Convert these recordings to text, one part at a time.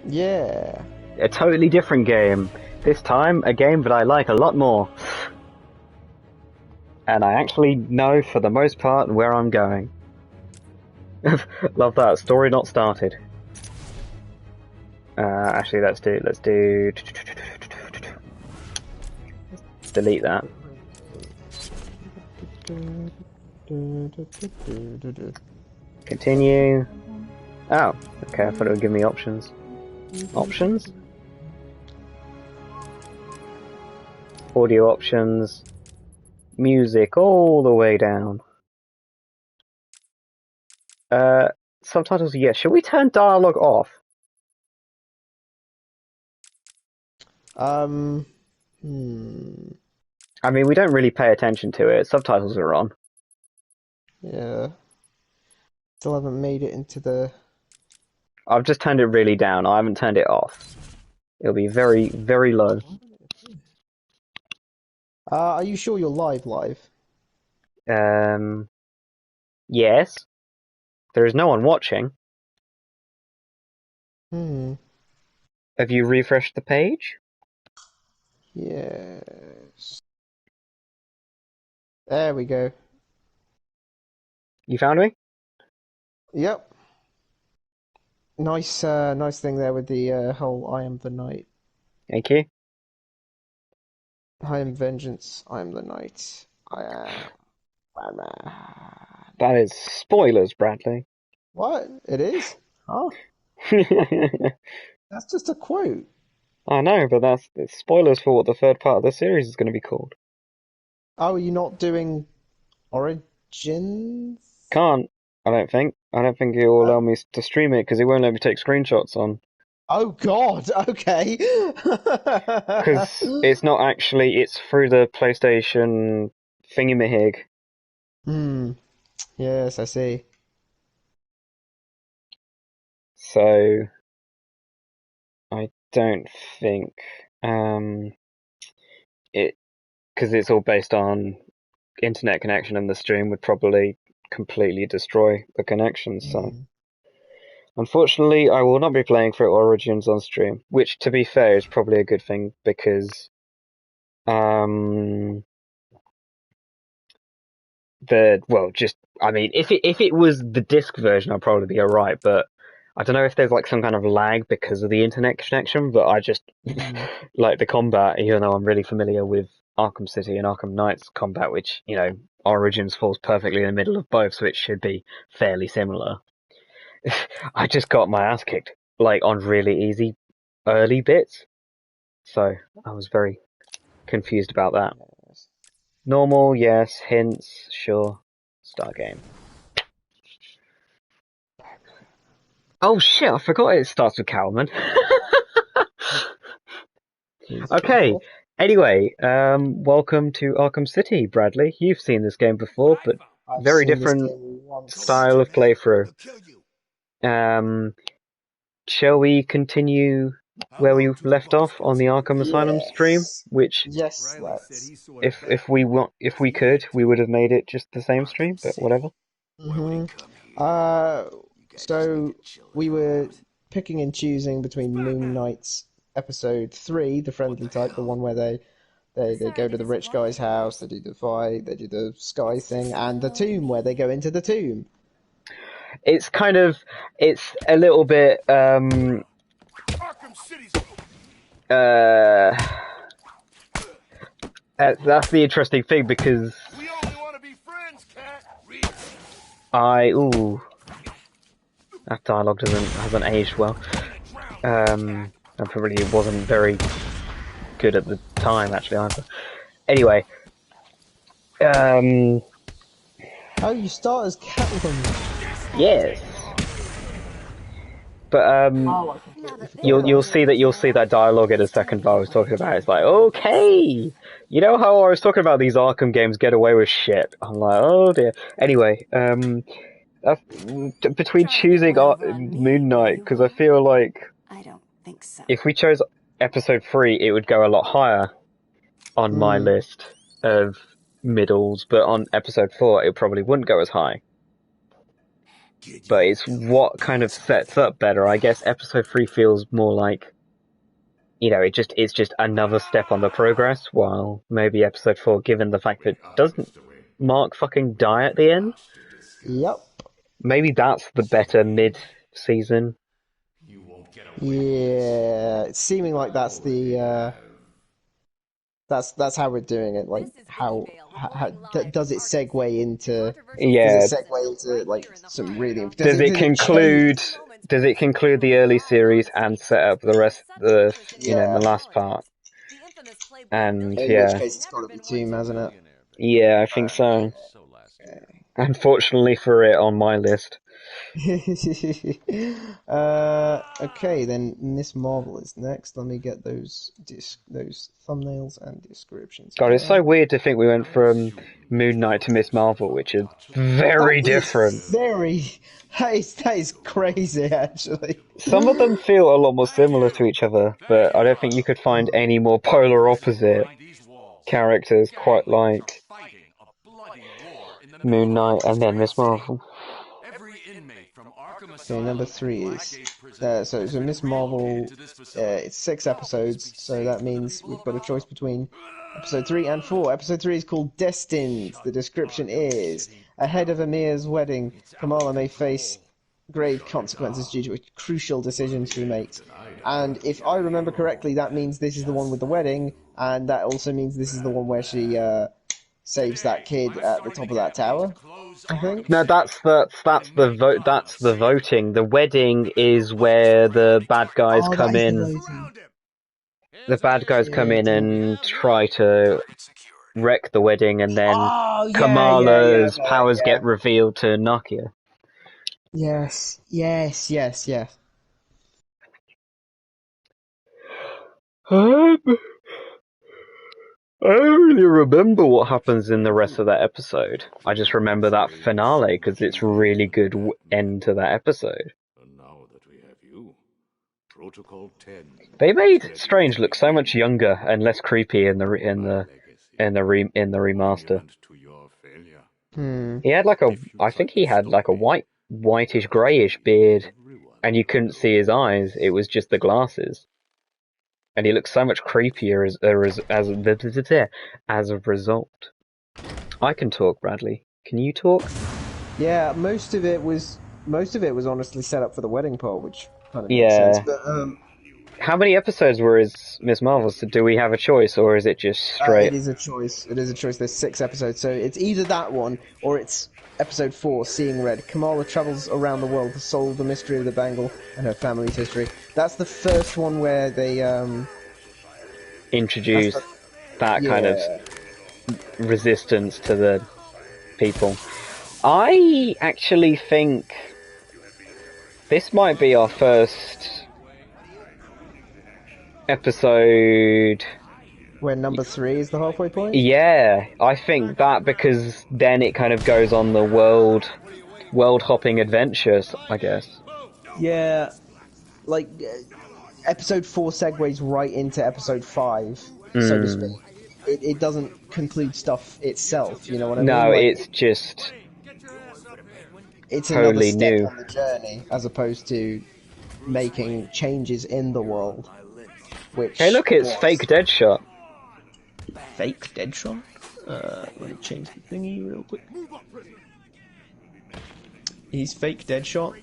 Yeah. A totally different game. This time, a game that I like a lot more. And I actually know, for the most part, where I'm going. Love that. Story not started. Actually, let's do... delete that. Continue. Oh, okay, I thought it would give me options. Options? Audio options. Music all the way down. Subtitles, yes. Should we turn dialogue off? I mean, we don't really pay attention to it. Subtitles are on. Yeah. Still haven't made it into the... I've just turned it really down. I haven't turned it off. It'll be very, very low. Are you sure you're live? Yes. There is no one watching. Have you refreshed the page? Yes. There we go. You found me? Yep. Nice thing there with the whole "I am the night." Thank you. I am vengeance. I am the night. I am Batman. That is spoilers, Bradley. What? It is? Oh, that's just a quote. I know, but it's spoilers for what the third part of the series is going to be called. Oh, are you not doing Origins? Can't, I don't think. I don't think it will allow me to stream it because it won't let me take screenshots on. Oh God, okay. Because it's not actually, it's through the PlayStation thingamahig. Yes, I see. So, I don't think, because it's all based on internet connection, and the stream would probably completely destroy the connection, so... Unfortunately, I will not be playing through Origins on stream, which, to be fair, is probably a good thing, because I mean, if it was the disc version, I'd probably be alright, but I don't know if there's like some kind of lag because of the internet connection, but I just like the combat, even though I'm really familiar with Arkham City and Arkham Knight's combat, which, Origins falls perfectly in the middle of both, so it should be fairly similar. I just got my ass kicked, like, on really easy early bits, so I was very confused about that. Normal, yes. Hints, sure. Start game. Oh shit, I forgot it starts with Cowman. Okay, anyway, welcome to Arkham City, Bradley. You've seen this game before, but I've very seen this different game once. style of playthrough. Shall we continue where we left off on the Arkham Asylum stream? Which, yes, let's. if we could, we would have made it just the same stream, but whatever. So we were picking and choosing between Moon Knight's episode 3, the friendly type, the one where they go to the rich guy's house, they do the fight, they do the sky thing, and the tomb where they go into the tomb. It's a little bit, that's the interesting thing, because that dialogue hasn't aged well. That probably wasn't very good at the time, actually, either. Anyway, oh, you start as Catwoman. Yes. But you'll see that dialogue in a second that I was talking about. It's like, okay, you know how I was talking about these Arkham games get away with shit. I'm like, oh dear. Anyway, between choosing Moon Knight, because I feel like I don't think so. if we chose episode 3, it would go a lot higher on my list of middles, but on episode 4, it probably wouldn't go as high. but it's what kind of sets up better. I guess episode 3 feels more like, it's just another step on the progress, while maybe episode 4, given the fact that doesn't Mark fucking die at the end? Yep. Maybe that's the better mid-season. Yeah, it's seeming like that's the that's how we're doing it. Like does it segue into Yeah. like some really Does it does it change? conclude? Does it conclude the early series and set up the rest, in the Yeah, last part? And in which yeah, case it's got to be Tomb, hasn't it? yeah, I think so. Unfortunately for it, on my list. Okay, then Miss Marvel is next. Let me get those thumbnails and descriptions God, it's so again. weird to think we went from Moon Knight to Miss Marvel, which is That very is different. that is crazy, actually. Some of them feel a lot more similar to each other, but I don't think you could find any more polar opposite characters quite like Moon Knight and then Miss Marvel. Okay, number 3 is so Miss Marvel. It's 6 episodes, so that means we've got a choice between episode 3 and 4. Episode 3 is called Destined. The description is: ahead of Amir's wedding, Kamala may face grave consequences due to a crucial decision she makes. And if I remember correctly, that means this is the one with the wedding, and that also means this is the one where she saves that kid at the top of that tower, I think. No, that's the vote. That's the voting. The wedding is where the bad guys Oh, that come is the in. voting. The bad guys come in and try to wreck the wedding, and then Oh, yeah. Kamala's Okay, powers yeah. get revealed to Nakia. Yes. Um, I don't really remember what happens in the rest of that episode. I just remember that finale because it's a really good end to that episode. And now that we have you, Protocol 10. They made Strange look so much younger and less creepy in the remaster. He had I think he had like a whitish greyish beard, and you couldn't see his eyes. It was just the glasses. And he looks so much creepier as a result. I can talk, Bradley. Can you talk? Yeah, most of it was honestly set up for the wedding part, which kind of makes sense. But how many episodes were his Miss Marvel? So do we have a choice, or is it just straight? It is a choice. There's 6 episodes, so it's either that one or it's episode 4, Seeing Red. Kamala travels around the world to solve the mystery of the bangle and her family's history. That's the first one where they introduce that kind of resistance to the people. I actually think this might be our first episode where number 3 is the halfway point. Yeah, I think that, because then it kind of goes on the world hopping adventures, I guess. Yeah, like episode 4 segues right into episode 5, so to speak. It doesn't conclude stuff itself, you know what I mean? No, it's just it's totally another step new on the journey, as opposed to making changes in the world. Which hey, look, it's fake Deadshot. Fake Deadshot? Let me change the thingy real quick. He's fake Deadshot?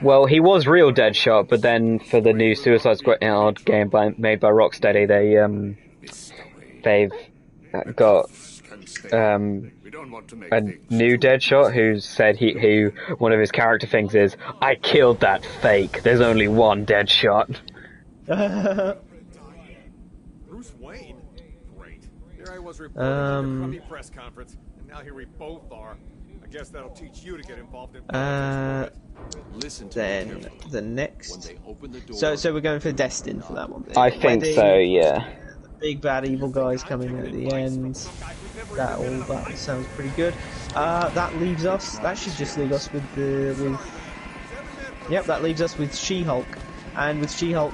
Well, he was real Deadshot, but then for the new Suicide Squad game made by Rocksteady, they've got a new Deadshot who said who one of his character things is, I killed that fake. There's only one Deadshot. Bruce Wayne? Great. Here I was reporting at the crummy press conference, and now here we both are. I guess that'll teach you to get involved in politics. Listen to then the next. So we're going for Destined for that one. I think so, yeah. The big bad evil guys coming in at the end. That sounds pretty good. That leaves us. That should just leave us with Yep, that leaves us with She-Hulk. And with She-Hulk,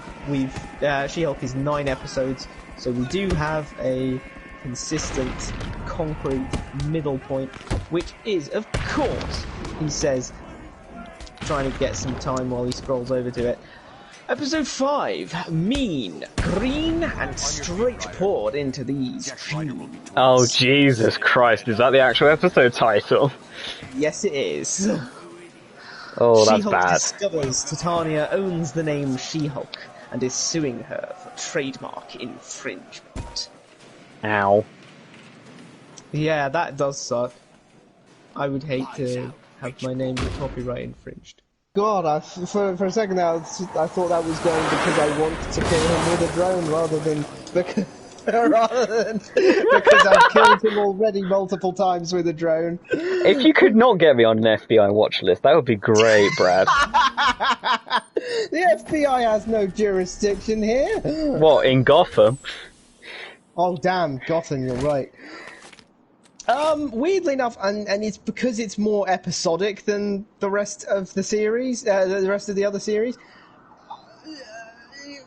She-Hulk is 9 episodes, so we do have a consistent, concrete middle point, which is, of course, he says, trying to get some time while he scrolls over to it. Episode 5, Mean, Green, and Straight Poured into these trees. Oh, Jesus Christ, is that the actual episode title? Yes, it is. Oh, that's She-Hulk bad. discovers Titania owns the name She-Hulk and is suing her for trademark infringement. Ow. Yeah, that does suck. I would hate to have my name copyright infringed. God, for a second there, I thought that was going because I wanted to kill him with a drone rather than because I've killed him already multiple times with a drone. If you could not get me on an FBI watch list, that would be great, Brad. The FBI has no jurisdiction here. What, in Gotham? Oh damn, Gotham, you're right. Weirdly enough, and it's because it's more episodic than the rest of the series, the rest of the other series.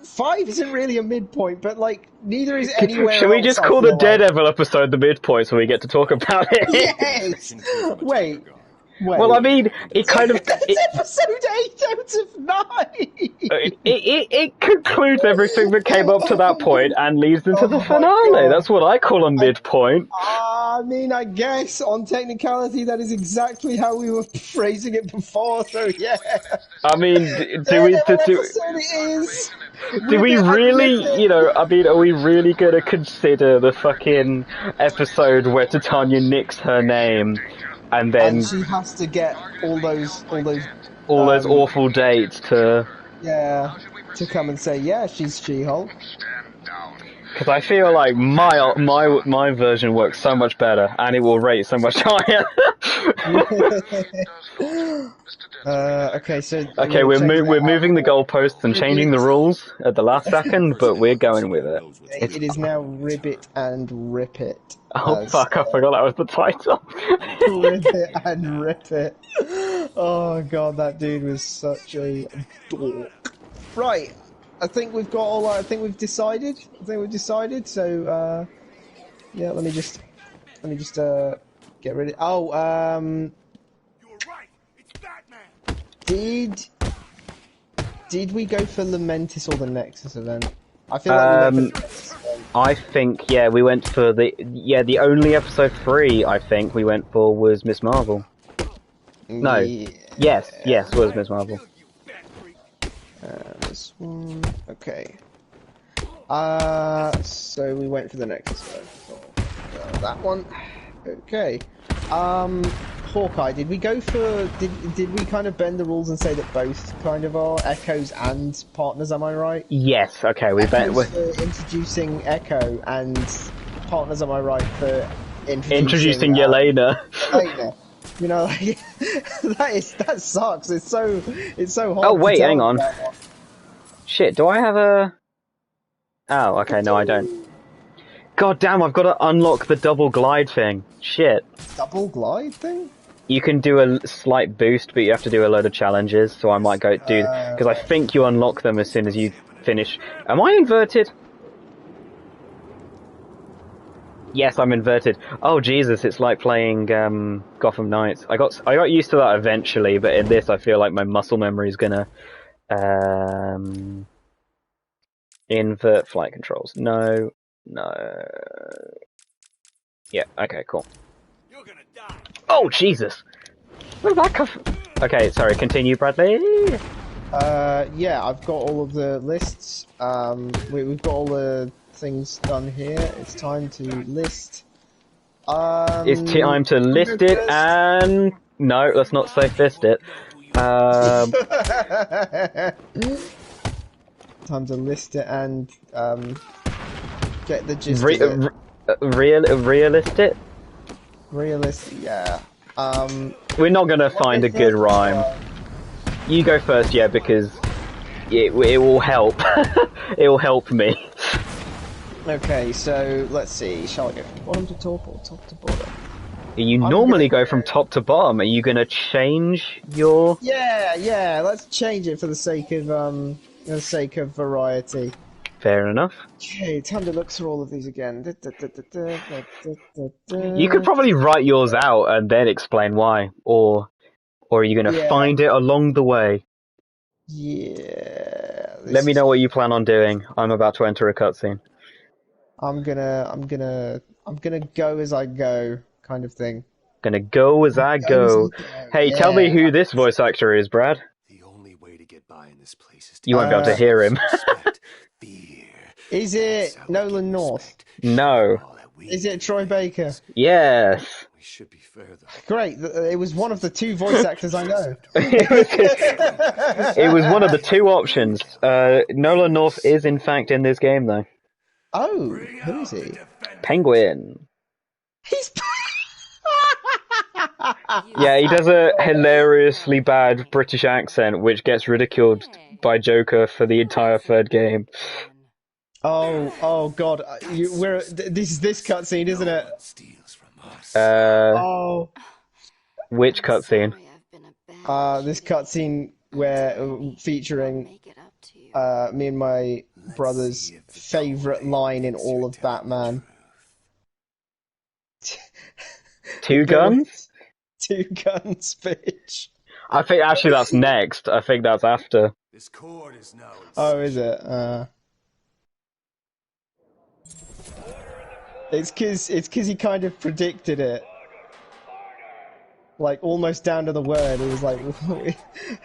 5 isn't really a midpoint, but like neither is anywhere Should we else, just I call the feel like. Daredevil episode the midpoint so we get to talk about it? Yes. Wait. Well, I mean, it kind of... That's episode 8 out of 9! It concludes everything that came up to that point and leads into the finale. That's what I call a midpoint. I mean, I guess on technicality that is exactly how we were phrasing it before, so yeah. I mean, do we really, you know, I mean, are we really going to consider the fucking episode where Titania nicks her name and then... And she has to get all those awful dates to... Yeah, to come and say, yeah, she's She-Hulk. Because I feel like my version works so much better, and it will rate so much higher. Okay, so... Okay, we're moving the goalposts and changing the rules at the last second, but we're going with it. It is now Ribbit and Rip It. Oh fuck, I forgot that was the title. Ribbit and Rip It. Oh god, that dude was such a dork. Right, I think we've got all. I think we've decided. So, yeah, let me just get rid of. Oh, You're right. It's Batman. Did we go for Lamentis or the Nexus event? I feel like we went for the Nexus event. I think, yeah, we went for the only episode 3 I think we went for was Miss Marvel. No. Yeah. Yes, was Miss Marvel. This one. Okay. So we went for the Nexus event. So, that one. Okay. Hawkeye, did we go for... Did we kind of bend the rules and say that both kind of are Echoes and partners, am I right? Yes, okay, we bet Echoes for introducing Echo and partners, am I right, for introducing Yelena. Yelena. You know, like, that sucks. It's so hard. Oh, wait, to tell hang on. about. Shit, do I have a... Oh, okay, no I don't. God damn, I've got to unlock the double glide thing. Shit. Double glide thing? You can do a slight boost, but you have to do a load of challenges, so I might go do... Because I think you unlock them as soon as you finish... Am I inverted? Yes, I'm inverted. Oh, Jesus, it's like playing Gotham Knights. I got used to that eventually, but in this I feel like my muscle memory is gonna... invert flight controls. No. Yeah, okay, cool. You're gonna die. Oh, Jesus! Where did that come from? Okay, sorry, continue, Bradley. Yeah, I've got all of the lists. We've got all the things done here. It's time to list. It's time to list it and... No, let's not say fist it. Time to list it and get the gist of it. Realist it? Realist, yeah. We're not gonna find a good rhyme. You go first, yeah, because it will help. It will help me. Okay, so let's see. Shall I go from bottom to top or top to bottom? You normally go from top to bottom. Are you gonna change your... Yeah. Let's change it for the sake of variety. Fair enough. Okay, time to look through all of these again. You could probably write yours out and then explain why, or or are you going to Yeah. find it along the way? Yeah. Let me know what you plan on doing. I'm about to enter a cutscene. I'm gonna go as I go, kind of thing. Gonna go as I Go as I go. go. Hey, tell me Yeah. who this voice actor is, Brad. The only way to get by in this place is to You won't be able to hear him. respect, fear. Is That's it how we Nolan get North? respect. No. All that we Is it do, Troy Baker? Yes. We should be fair though. Great. It was one of the two voice actors I know. It was one of the two options. Nolan North is in fact in this game, though. Oh, who is he? Penguin. He's. Yeah, he does a hilariously bad British accent, which gets ridiculed by Joker for the entire third game. Oh God! This cutscene, isn't it? Steals from us. Oh, Which cutscene? this cutscene where featuring me and my brother's favorite line in all of Batman. Two guns? Two guns, bitch. I think actually that's next. I think that's after. This cord is now. Oh, is it? It's cause he kind of predicted it. Like, almost down to the word. It was like,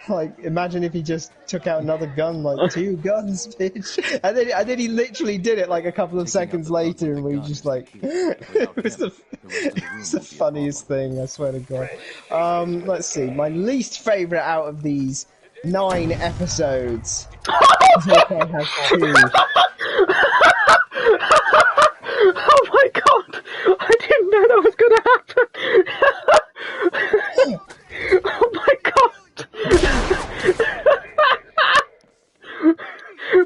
like, imagine if he just took out another gun, like, two guns, bitch. And then he literally did it, like, a couple of seconds later, and we just, like, it was the funniest thing, I swear to God. Let's see, my least favourite out of these 9 episodes. Hawkeye has 2. Oh my god! I didn't know that was gonna happen! Oh my god!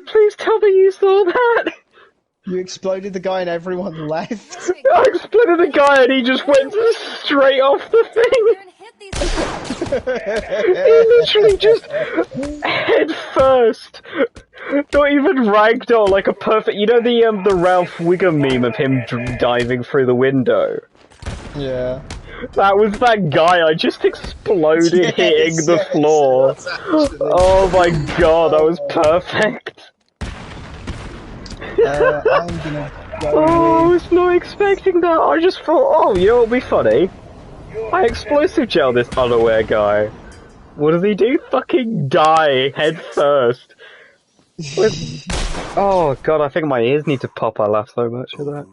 Please tell me you saw that! You exploded the guy and everyone left. I exploded the guy and he just went straight off the thing! He literally just head first! Not even ragdoll, like a perfect... You know the Ralph Wiggum meme of him diving through the window? Yeah. That was that guy, I just exploded hitting the floor. Oh my god, that was perfect. I'm gonna go Oh, I with... was not expecting that. I just thought, oh, you know what would be funny? I explosive gel this unaware guy. What does he do? Fucking die head first. Oh god, I think my ears need to pop. I laugh so much at that.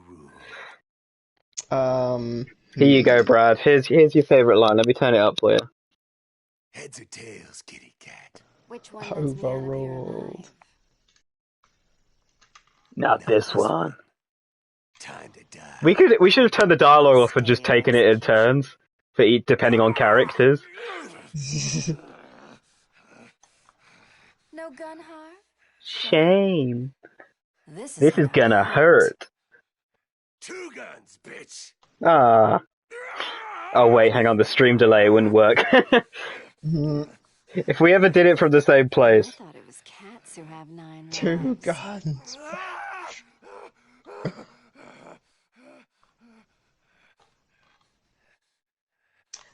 Here you go, Brad. Here's your favourite line. Let me turn it up for you. Heads or tails, kitty cat. Which one Overruled. Not this one. Time to die. We should have turned the dialogue off and just taken it in turns for each, depending on characters. No gun harm? Shame. This is gonna hurt. 2 guns, bitch. Ah. Oh wait, hang on. The stream delay wouldn't work. If we ever did it from the same place. I thought it was cats who have 9 2 lives. guns.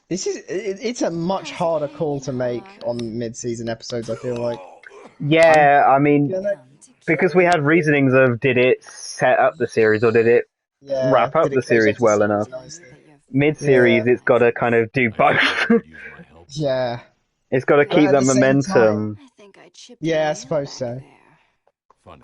It's a much harder call to make on mid-season episodes, I feel like. Yeah, I mean, because we had reasonings of did it set up the series or did it wrap up did it the close series up the well series enough. nicely? Mid-series, it's got to kind of do both. Yeah. It's got to keep at that the same momentum. I think I chipped Yeah, I my suppose back so. there. Funny.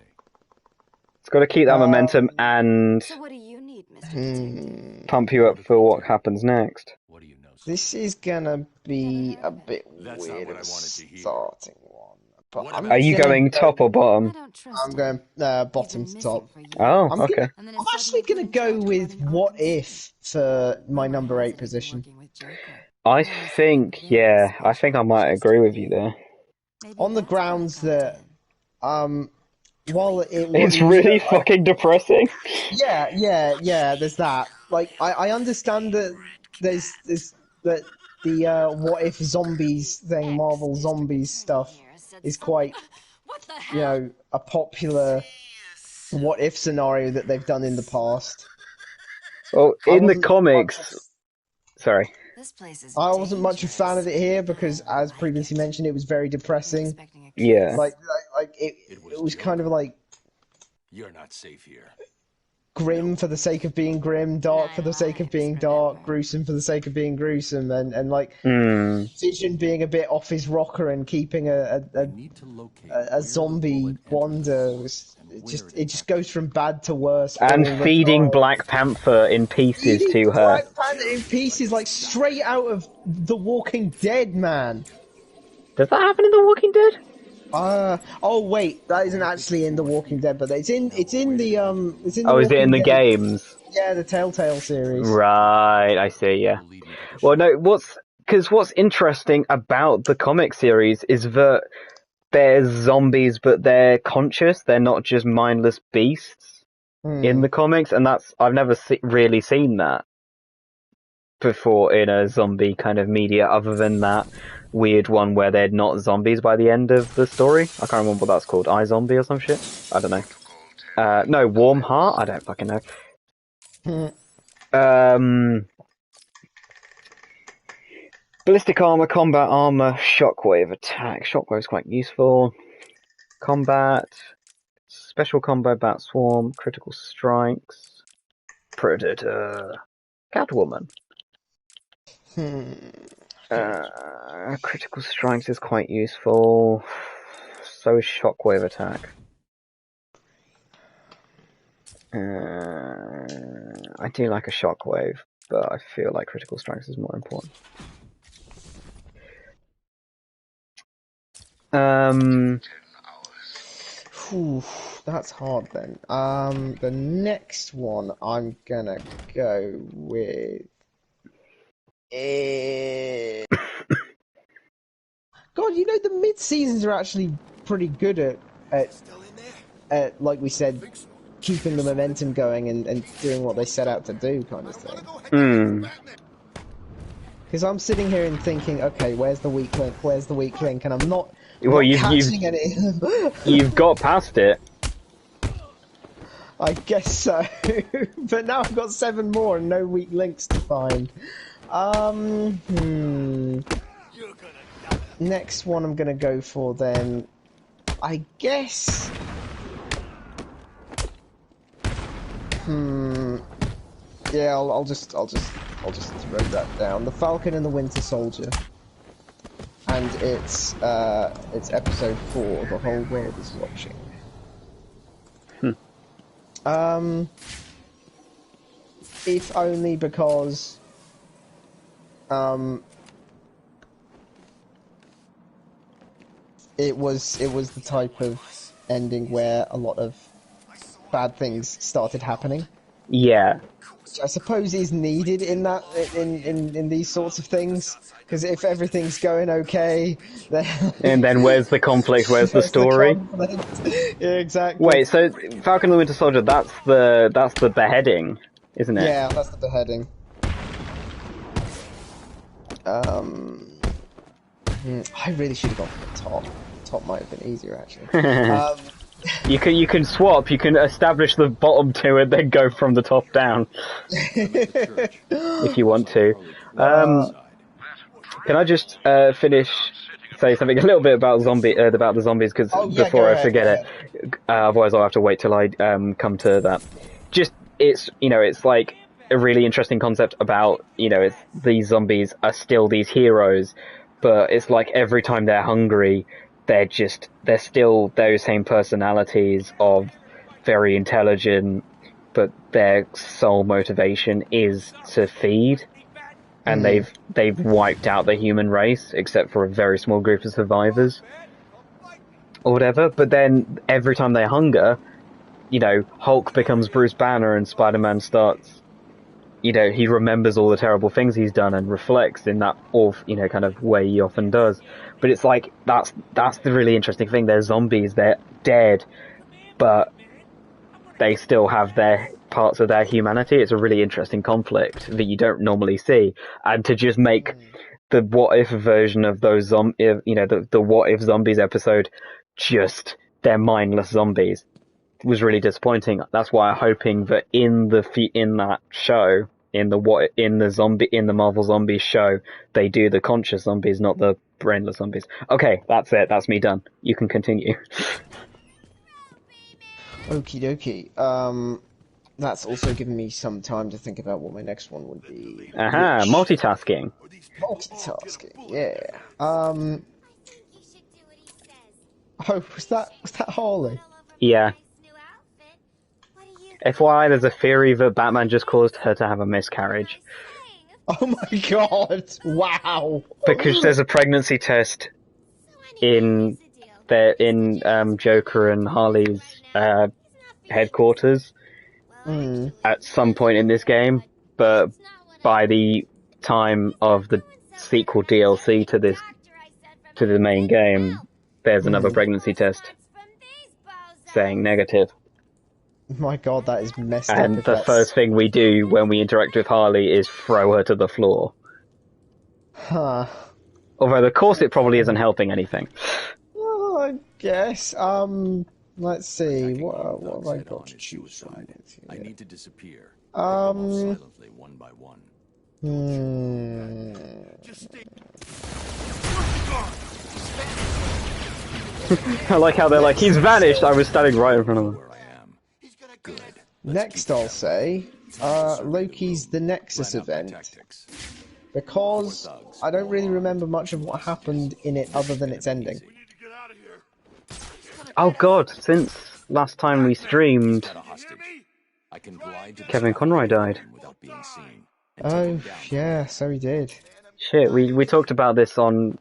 It's got to keep that momentum and So what do you need, Mr. Detective? pump you up for what happens next. What do you know? This is gonna be a bit That's not weird what of a I wanted to hear. starting one. But What I'm about Are you gonna going go- top or I bottom? don't trust I'm him. going He's bottom been to missing top. for years. Oh, I'm okay. And then I'm it actually suddenly gonna put go himself with running what Arkham City. if for my Rumor number has 8 it he's been position. working with Joker. I think, yeah, I think I might agree with you there. Maybe On the that's what grounds got that in. while it It's really fucking depressing. yeah, there's that. Like I understand that there's that the what if zombies thing, Marvel zombies stuff is quite, What the you hell? know, a popular what if scenario that they've done in the past. Well, I in the wasn't- comics, sorry. This place is I wasn't much a fan of dangerous. it here because, I as like previously it. mentioned, it was very Wasn't depressing. expecting a Yeah. kiss. Like It it was was kind of Joker. like You're not safe here. grim for the sake of being grim, dark for Nine the sake of lives, being dark, remember. gruesome for the sake of being gruesome, and like Hmm. Vision being a bit off his rocker and keeping We need to locate a where the zombie bullet entered Wanda the was and where it just goes attached. from bad to worse And all the feeding time. Black Panther in pieces Eating to her. Black Panther in pieces like straight out of The Walking Dead, man. Does that happen in The Walking Dead? Oh wait, that isn't actually in The Walking Dead, but it's in The Oh, is it in Walking the Dead. games? Yeah, the Telltale series. Right, I see, yeah. Well, no, what's interesting about the comic series is that they're zombies, but they're conscious. They're not just mindless beasts in Hmm. the comics, and I've never really seen that before in a zombie kind of media, other than that weird one where they're not zombies by the end of the story. I can't remember what that's called. iZombie or some shit? I don't know. No, Warm Heart? I don't fucking know. Hmm. Ballistic armor, combat armor, shockwave attack. Shockwave's quite useful. Combat, special combo, bat swarm, critical strikes, predator, Catwoman. Critical strikes is quite useful. So is shockwave attack. I do like a shockwave, but I feel like critical strikes is more important. Whew, that's hard then. The next one I'm gonna go with is... God, you know the mid seasons are actually pretty good at like we said, keeping the momentum going and doing what they set out to do, kind of thing. Because I'm sitting here and thinking, okay, where's the weak link? Where's the weak link? And I'm not catching any. You've got past it. I guess so, but now I've got 7 more and no weak links to find. Next one I'm gonna go for then, I guess. Yeah, I'll just throw that down. The Falcon and the Winter Soldier, and it's episode 4. The whole world is watching. If only because it was the type of ending where a lot of bad things started happening. Yeah. Which I suppose is needed in that in these sorts of things, because if everything's going okay, then And then where's the conflict? Where's the where's the story? conflict? Yeah, exactly. Wait, so Falcon and the Winter Soldier, that's the beheading, isn't it? Yeah, that's the beheading. I really should have gone for the top. The top might have been easier, actually. You can swap. You can establish the bottom two and then go from the top down if you want to. Can I just say something a little bit about the zombies, because before I forget it, otherwise I'll have to wait till I come to that. Just it's like a really interesting concept about these zombies are still these heroes, but it's like every time they're hungry, they're still those same personalities of very intelligent, but their sole motivation is to feed. And they've wiped out the human race, except for a very small group of survivors, or whatever. But then every time they hunger, Hulk becomes Bruce Banner, and Spider-Man starts. He remembers all the terrible things he's done and reflects in that kind of way he often does. But it's like that's the really interesting thing. They're zombies. They're dead, but they still have their parts of their humanity. It's a really interesting conflict that you don't normally see, and to just make the what if version of those the what if zombies episode just they're mindless zombies was really disappointing. That's why I'm hoping that in that show in the Marvel Zombies show, they do the conscious zombies, not the brainless zombies. Okay, that's it. That's me done. You can continue. Okie dokie. That's also given me some time to think about what my next one would be. Aha, Which... multitasking. Multitasking, yeah. Oh, was that Harley? Yeah. FYI, there's a theory that Batman just caused her to have a miscarriage. Oh my god! Wow! Because there's a pregnancy test in Joker and Harley's headquarters at some point in this game, but by the time of the sequel DLC to the main game, there's another pregnancy test saying negative. My god, that is messed up. And the first thing we do when we interact with Harley is throw her to the floor. Huh. Although, of course, it probably isn't helping anything. Well, I guess. Let's see. What have I got to choose from? I need to disappear. Silently, one by one. I like how they're like, he's vanished. I was standing right in front of him. Next, I'll say, Loki's The Nexus event. Because I don't really remember much of what happened in it other than its ending. Oh god, since last time we streamed, Kevin Conroy died. Oh, yeah, so he did. Shit, we talked about this on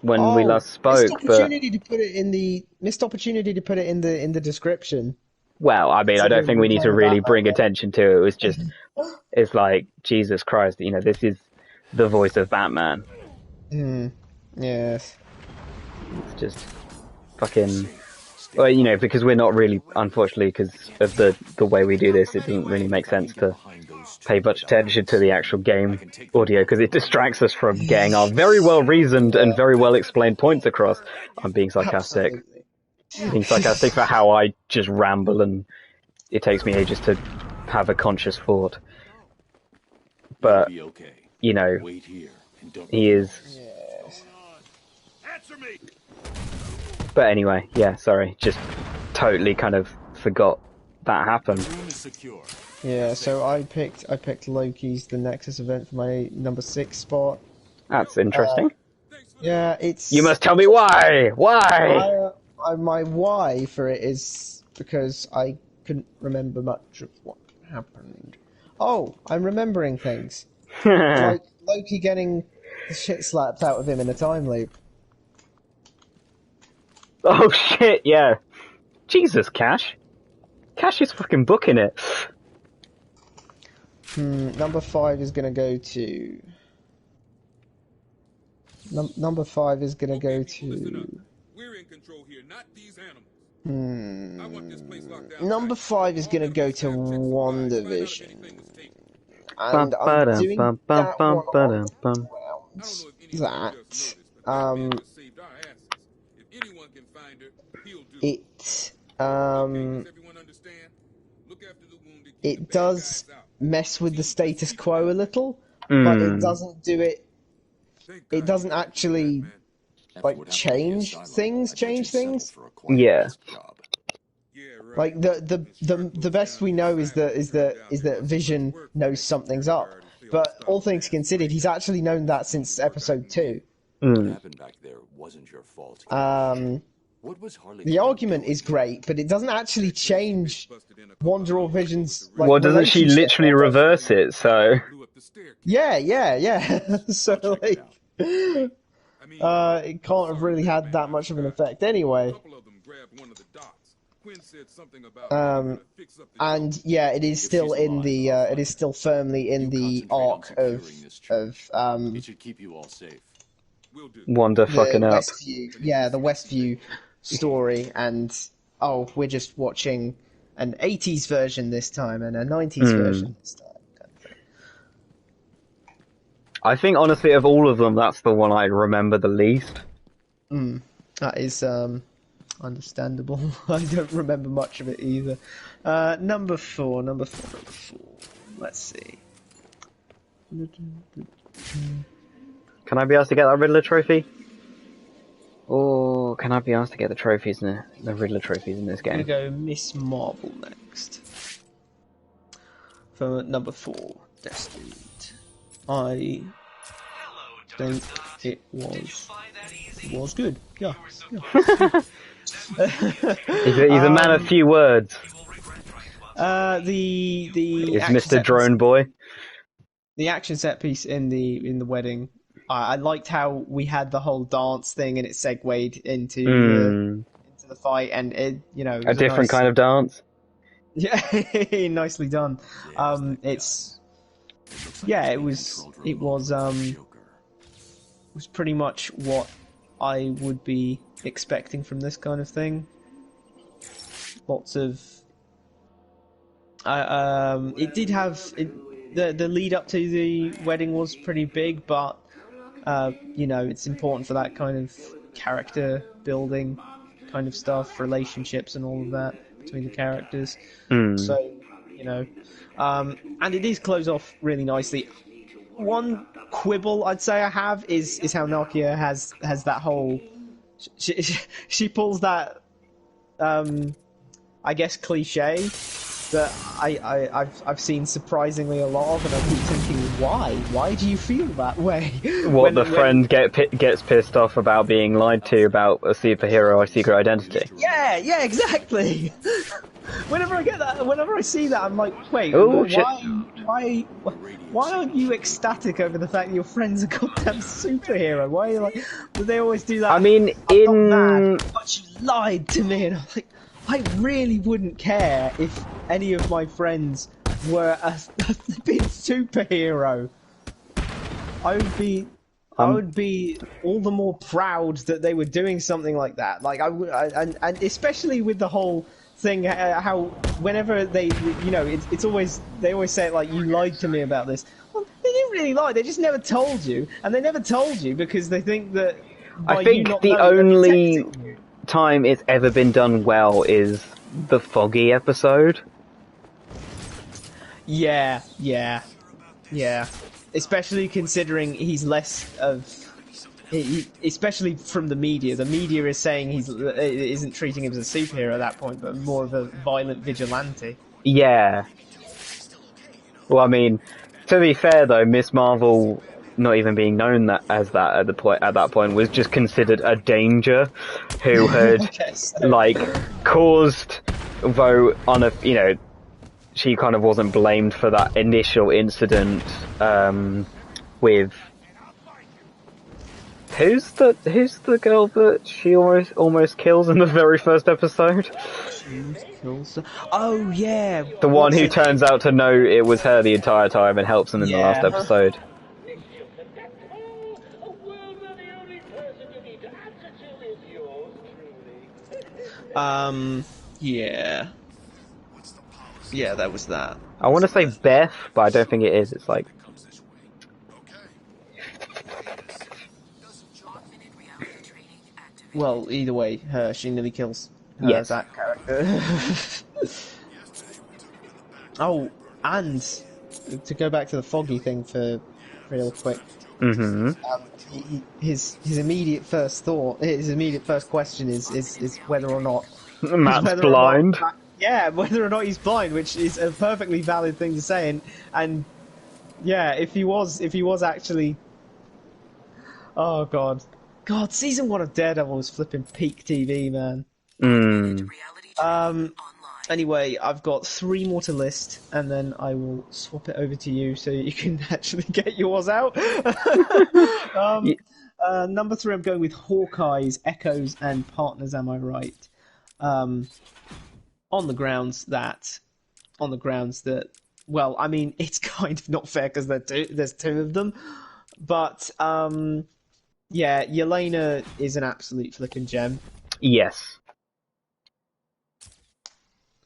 when we last spoke, missed opportunity to put it in the description. Well, I mean, I don't think we need to really bring attention to it. It was just, it's like, Jesus Christ, you know, this is the voice of Batman. Yes. It's just fucking... Well, you know, because we're not really, unfortunately, because of the way we do this, it doesn't really make sense to pay much attention to the actual game audio, because it distracts us from getting our very well-reasoned and very well-explained points across. I'm being sarcastic. Absolutely. Being sarcastic for how I just ramble and it takes me ages to have a conscious thought. But, you know, he is... But anyway, yeah, sorry, just totally kind of forgot that happened. Yeah, so I picked Loki's The Nexus event for my number 6 spot. That's interesting. Yeah, it's... You must tell me why! Why? My why for it is because I couldn't remember much of what happened. Oh, I'm remembering things. Like Loki getting the shit slapped out of him in a time loop. Oh shit, yeah. Jesus, Cash. Cash is fucking booking it. Number 5 is gonna go to... number 5 is gonna go to... We're in control here, not these animals. I want this place locked down. Number 5 is gonna go to WandaVision. And I'm doing that one it does mess with the status quo a little, but it doesn't do it. It doesn't actually like change things. Yeah. Like the best we know is that Vision knows something's up. But all things considered, he's actually known that since episode 2. What happened back there wasn't your fault. The argument is great, but it doesn't actually change Wanda or Vision's. Like, well, doesn't she literally reverse it? So. Yeah. So like, it can't have really had that much of an effect anyway. And yeah, it is still in the. It is still firmly in the arc of It should keep you all safe. Wanda fucking up. The Westview story, and we're just watching an 80s version this time and a 90s version this time. I think honestly, of all of them, that's the one I remember the least. That is understandable. I don't remember much of it either. Number four. Let's see. Can I be asked to get that Riddler trophy? Or can I be asked to get the trophies in the Riddler trophies in this I'm game? gonna go Miss Marvel next. For number 4, Destined. I think it was good. Yeah. He's a man of few words. The Is action Mr. set Drone Boy. the action set piece in the wedding. I liked how we had the whole dance thing and it segued into the fight, and it it A was different nice, kind of dance. yeah, nicely done. It was pretty much what I would be expecting from this kind of thing. Lots of it did have the lead up to the wedding was pretty big, but it's important for that kind of character building kind of stuff, relationships and all of that between the characters. So, and it is closed off really nicely. One quibble I'd say I have is how Nokia has that whole she pulls that I guess cliche that I've seen surprisingly a lot of, and I keep thinking, why do you feel that way? What, the friend gets pissed off about being lied to about a superhero or secret identity? Yeah, exactly. Whenever I see that, I'm like, wait, Ooh, shit. why aren't you ecstatic over the fact that your friend's a goddamn superhero? Why are you like, they always do that? I mean, I'm not mad, but you lied to me, and I'm like, I really wouldn't care if any of my friends were a flipping superhero. I would be all the more proud that they were doing something like that. Like and especially with the whole thing, how whenever it's always, they always say it like, you lied to me about this. Well, they didn't really lie. They just never told you, and they never told you because they think that. I think the only time it's ever been done well is the Foggy episode. Yeah. Especially considering he's less of, especially from the media. The media is saying isn't treating him as a superhero at that point, but more of a violent vigilante. Yeah. Well, I mean, to be fair though, Miss Marvel, not even being known at that point, was just considered a danger who had caused, though she kind of wasn't blamed for that initial incident with who's the girl that she almost kills in the very first episode? Oh yeah, the one who turns out to know it was her the entire time and helps them in the last episode. Yeah, that was that. I want to say Beth, but I don't think it is. It's like... Well, either way, she nearly kills her, that character. Oh, and to go back to the Foggy thing for real quick. His immediate first question is whether or not Matt's blind. Whether or not he's blind, which is a perfectly valid thing to say, and yeah, if he was actually, oh god, season 1 of Daredevil was flipping peak TV, man. Anyway, I've got 3 more to list, and then I will swap it over to you so you can actually get yours out. Number 3, I'm going with Hawkeye's Echoes and Partners. Am I right? On the grounds that, well, I mean, it's kind of not fair because there's 2 of them, but yeah, Yelena is an absolute flipping gem. Yes.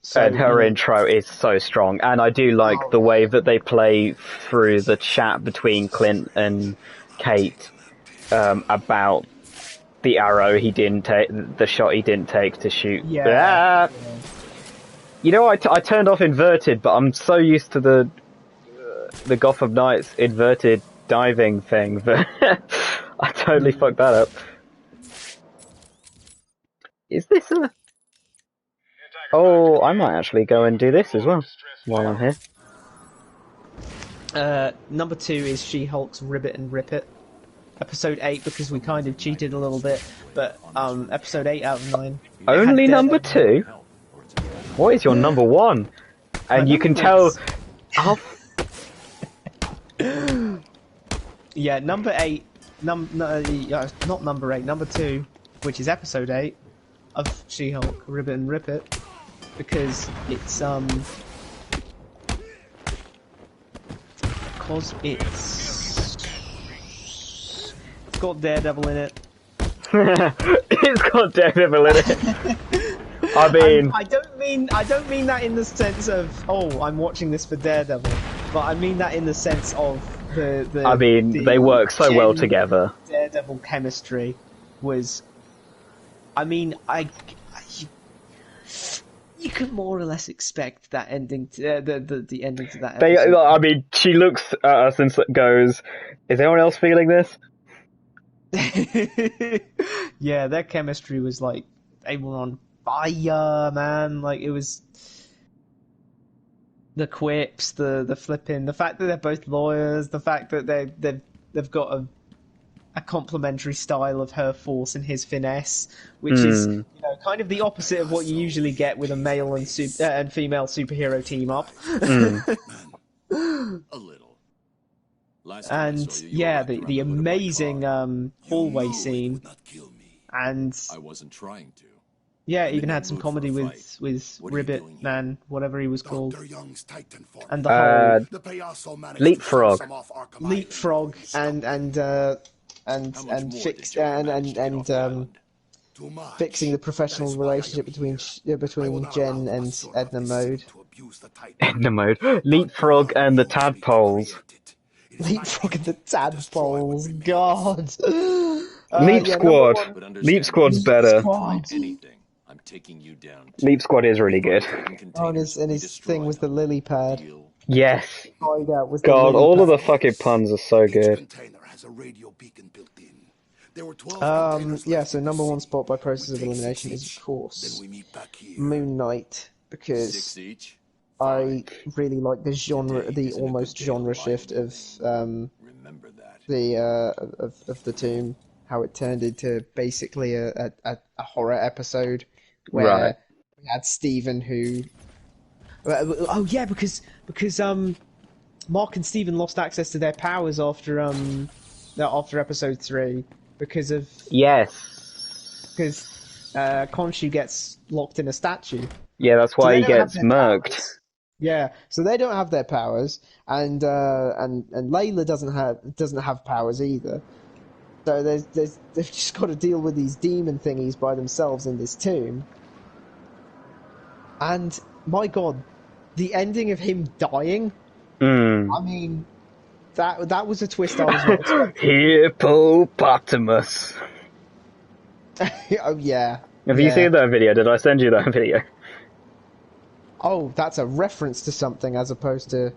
So, and her intro is so strong, and I do like the way that they play through the chat between Clint and Kate about the arrow he didn't take, the shot he didn't take to shoot. Yeah. You know, I turned off inverted, but I'm so used to the the Gotham Knights inverted diving thing, but I totally fucked that up. Is this a... Oh, I might actually go and do this as well, while I'm here. Number 2 is She-Hulk's Ribbit and Rip It. Episode 8, because we kind of cheated a little bit, but episode 8 out of 9. Only number 2? What is your number 1? And you can tell... How... Yeah, number 8, not number 8, number 2, which is episode 8 of She-Hulk, Ribbit and Rip It, because it's got Daredevil in it. It's got Daredevil in it. I mean, I don't mean that in the sense of, oh, I'm watching this for Daredevil, but I mean that in the sense of they work so well together. Daredevil chemistry was, you could more or less expect that ending to the ending to that episode. She looks at us and goes, "Is anyone else feeling this?" Yeah, their chemistry was like, they were on fire, man. Like, it was the quips, the flipping, the fact that they're both lawyers, the fact that they've got a complementary style of her force and his finesse, which is, you know, kind of the opposite of what you usually get with a male and female superhero team up. A little. And yeah, the amazing hallway scene, and I wasn't trying to. yeah, even had some comedy with Ribbit Man, whatever he was called, and the whole Leapfrog, fixing the professional relationship between Jen and Edna Mode. Leapfrog and the Tadpoles. Leapfrog and the Tadpoles, God. Leap Squad. Leap Squad's better. Anything, I'm taking you down. Leap Squad is really good. Oh, and his thing was the lily pad. Yes. God, all of the fucking puns are so good. Yeah, so number 1 spot by process of elimination is, of course, Moon Knight, because I really like the genre, the almost genre shift of the Tomb, how it turned into basically a horror episode where we had Steven who... Oh yeah, because Mark and Steven lost access to their powers after episode 3 because of... Yes. Because Khonshu gets locked in a statue. Yeah, that's why he gets murked. Powers. Yeah, so they don't have their powers, and Layla doesn't have powers either. So they've just got to deal with these demon thingies by themselves in this tomb. And my God, the ending of him dying. I mean, that was a twist I was not expecting. Hippopotamus. Oh yeah. Have you seen that video? Did I send you that video? Oh, that's a reference to something as opposed to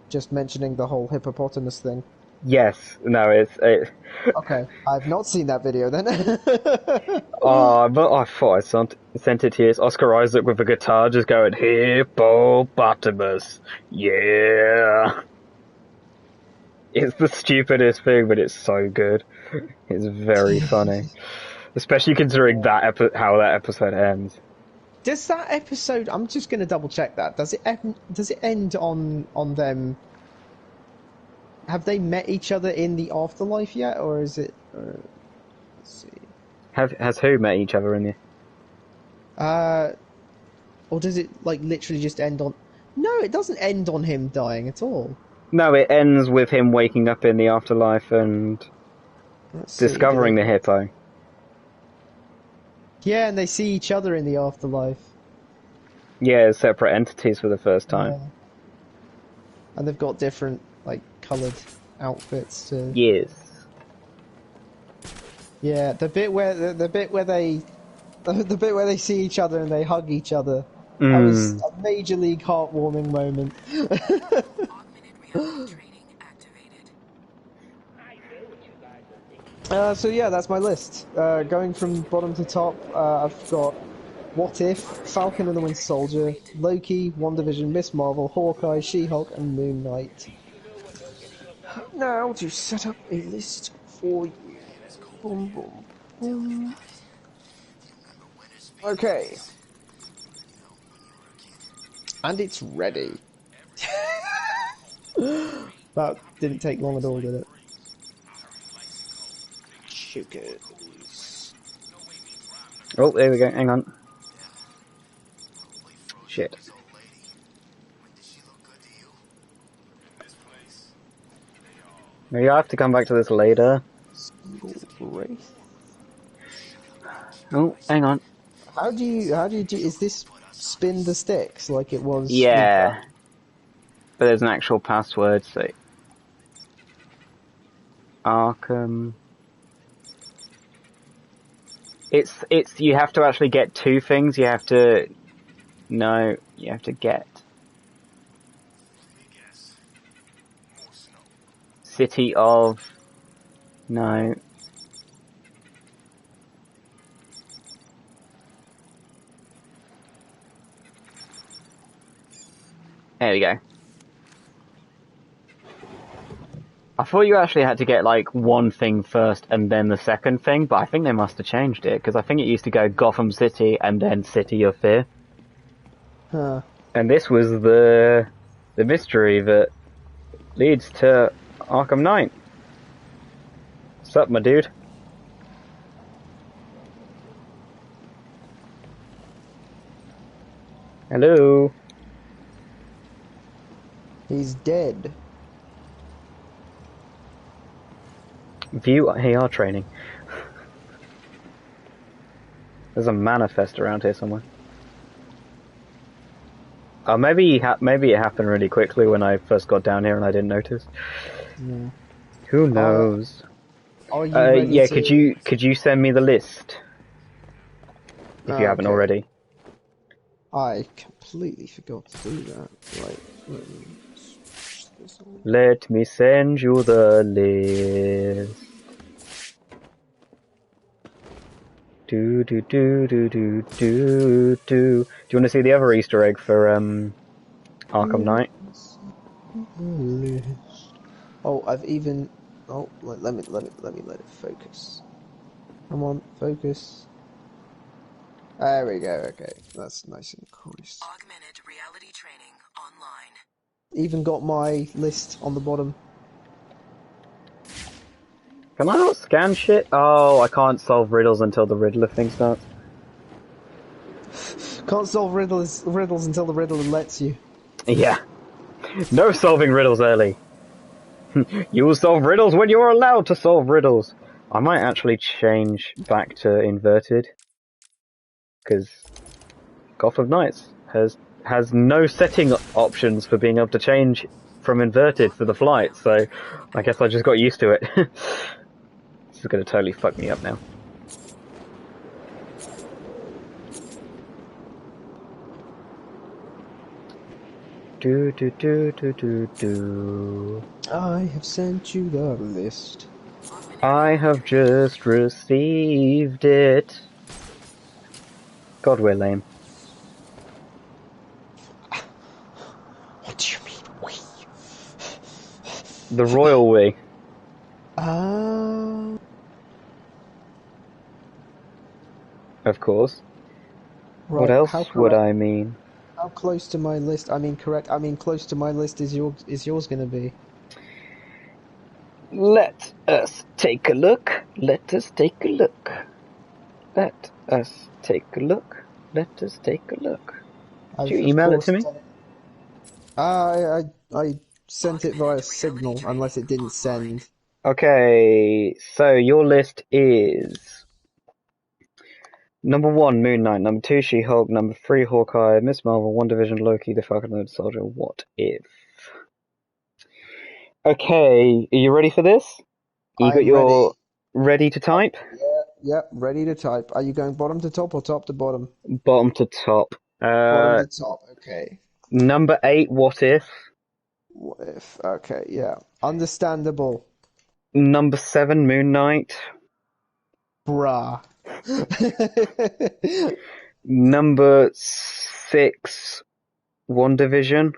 just mentioning the whole hippopotamus thing. Yes. No, it's... Okay, I've not seen that video then. But I thought I sent it to you. It's Oscar Isaac with a guitar just going, hippopotamus. Yeah. It's the stupidest thing, but it's so good. It's very funny. Especially considering how that episode ends. Does that episode... I'm just going to double check that. Does it end on them... Have they met each other in the afterlife yet, or is it... let's see. Has who met each other in the... Or does it, like, literally just end on... No, it doesn't end on him dying at all. No, it ends with him waking up in the afterlife and discovering the hippo. Yeah, and they see each other in the afterlife. Yeah, as separate entities for the first time. Yeah. And they've got different, like, coloured outfits too. Yes. Yeah, the bit where they see each other and they hug each other. That was a major league heartwarming moment. So yeah, that's my list. Going from bottom to top, I've got What If, Falcon and the Winter Soldier, Loki, WandaVision, Miss Marvel, Hawkeye, She-Hulk, and Moon Knight. Now to set up a list for you. Boom, boom, boom. Okay. And it's ready. That didn't take long at all, did it? Sugars. Oh, there we go. Hang on. Shit. Maybe I have to come back to this later. Oh, hang on. How do you do? Is this spin the sticks like it was? Yeah. But there's an actual password, so Arkham. It's you have to actually get two things. You have to get City of no. There we go. I thought you actually had to get like one thing first and then the second thing, but I think they must have changed it because I think it used to go Gotham City and then City of Fear. Huh. And this was the mystery that leads to Arkham Knight. What's up, my dude? Hello. He's dead. View AR training. There's a manifest around here somewhere. Oh, maybe it happened really quickly when I first got down here and I didn't notice. Yeah. Who knows? Are you ready yeah, to... could you send me the list if you haven't already? I completely forgot to do that. Right. Let me send you the list. Do. Do you want to see the other Easter egg for Arkham Knight? Oh, I've even. Oh, let me let it focus. Come on, focus. There we go. Okay, that's nice and crisp. Augmented reality training online. Even got my list on the bottom. Can I not scan shit? Oh, I can't solve riddles until the Riddler thing starts. Can't solve riddles until the Riddler lets you. Yeah. No solving riddles early. You will solve riddles when you're allowed to solve riddles. I might actually change back to inverted. Because Gotham Knights has no setting options for being able to change from inverted for the flight, so I guess I just got used to it. This is going to totally fuck me up now. Do. I have sent you the list. I have just received it. God, we're lame. What do you mean, we? The royal we. Of course. Right, What else would I mean? How close to my list? I mean, close to my list is yours going to be? Let us take a look. Let us take a look. Let us take a look. Let us take a look. Did you email it to me? I sent it via Signal, unless it didn't send. Okay, so your list is number 1, Moon Knight, number 2, She-Hulk, number 3, Hawkeye, Miss Marvel, WandaVision, Loki, the Falcon and the Winter Soldier, What If? Okay, are you ready for this? You got your ready to type? Yeah, ready to type. Are you going bottom to top or top to bottom? Bottom to top. Bottom to top, okay. Number 8, What If? What if? Okay, yeah. Understandable. Number 7, Moon Knight. Bruh. Number 6, WandaVision.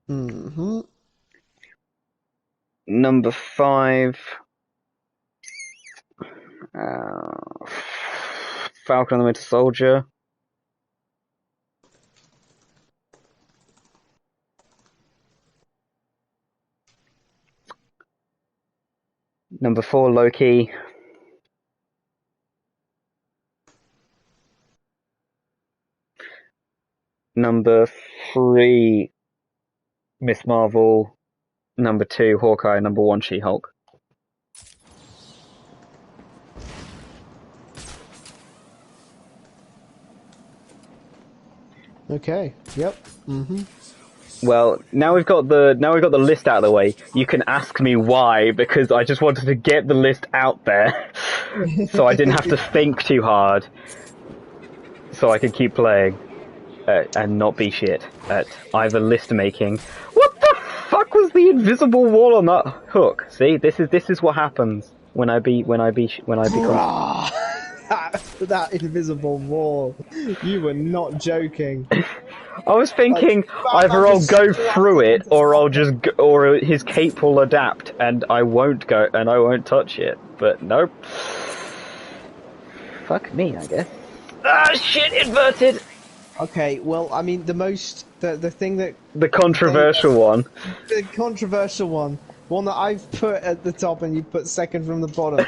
Mm-hmm. Number 5, uh, Falcon and the Winter Soldier. Number 4, Loki. Number 3, Miss Marvel. Number 2, Hawkeye. Number 1, She-Hulk. Okay. Yep. Mm-hmm. Well, now we've got the list out of the way. You can ask me why, because I just wanted to get the list out there, so I didn't have to think too hard, so I could keep playing and not be shit at either list making. What the fuck was the invisible wall on that hook? See, this is what happens when I become. Bruh. That invisible wall. You were not joking. I was thinking Like, either Batman I'll just go strapped through it, onto or I'll Falcon. just or his cape will adapt, and I won't touch it. But nope. Fuck me, I guess. Ah, shit! Inverted. Okay, well, I mean, the thing that The controversial one. the controversial one that I've put at the top and you put second from the bottom.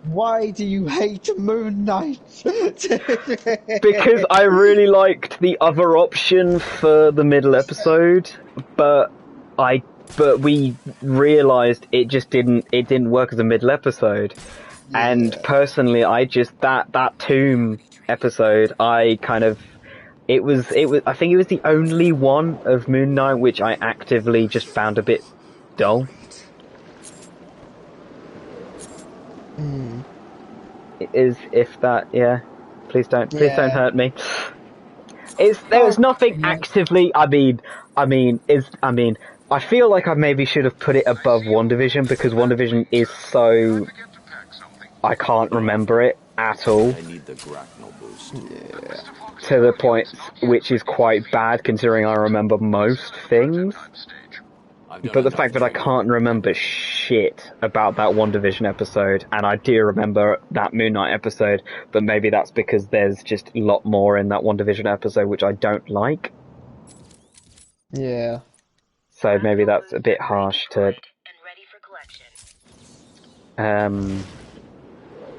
Why do you hate Moon Knight? Because I really liked the other option for the middle episode, but we realised it didn't work as a middle episode. Yeah. And personally, I just that Tomb episode, I think it was the only one of Moon Knight which I actively just found a bit dull. If that, yeah. Please don't hurt me. There's nothing actively. I feel like I maybe should have put it above WandaVision, because WandaVision is so, I can't remember it at all. I need the grapnel boost. To the point which is quite bad considering I remember most things. But the fact that I can't remember shit about that WandaVision episode, and I do remember that Moon Knight episode, but maybe that's because there's just a lot more in that WandaVision episode which I don't like. Yeah. So maybe that's a bit harsh to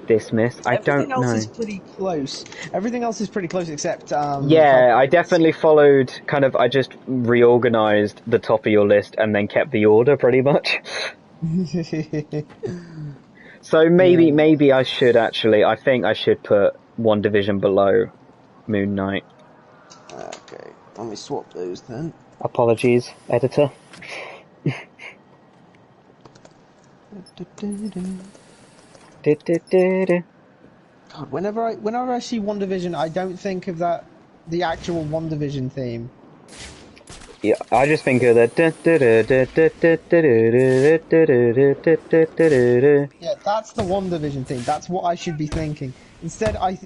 dismiss. I don't know. Everything else is pretty close. Everything else is pretty close except yeah, I definitely followed I just reorganized the top of your list and then kept the order pretty much. So maybe I should I think I should put WandaVision below Moon Knight. Okay, let me swap those then. Apologies, editor. God, whenever I see WandaVision, I don't think of the actual WandaVision theme. Yeah, I just think of that. Yeah, that's the WandaVision theme. That's what I should be thinking. Instead, I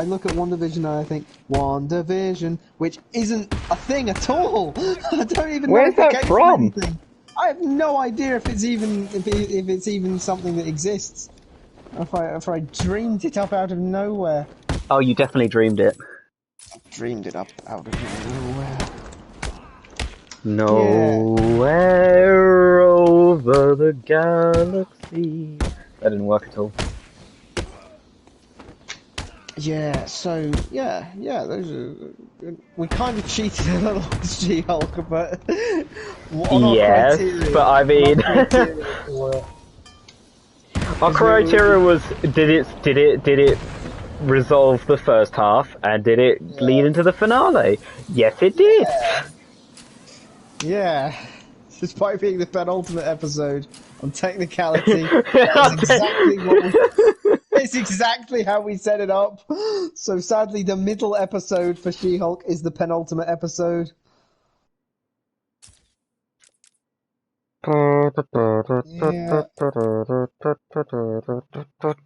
look at WandaVision and I think WandaVision, which isn't a thing at all. I don't even know Where's if that it came from? anything. I have no idea if it's even something that exists. If I dreamed it up out of nowhere. Oh, you definitely dreamed it. Dreamed it up out of nowhere. Nowhere over the galaxy. That didn't work at all. Yeah, so, yeah, those are... We kind of cheated a little on She-Hulk, but... Yes, but I mean... Our criteria was, did it resolve the first half, and did it lead into the finale? Yes, it did! Yeah. Despite being the penultimate episode, on technicality, that's exactly it's exactly how we set it up. So sadly, the middle episode for She-Hulk is the penultimate episode. Yeah.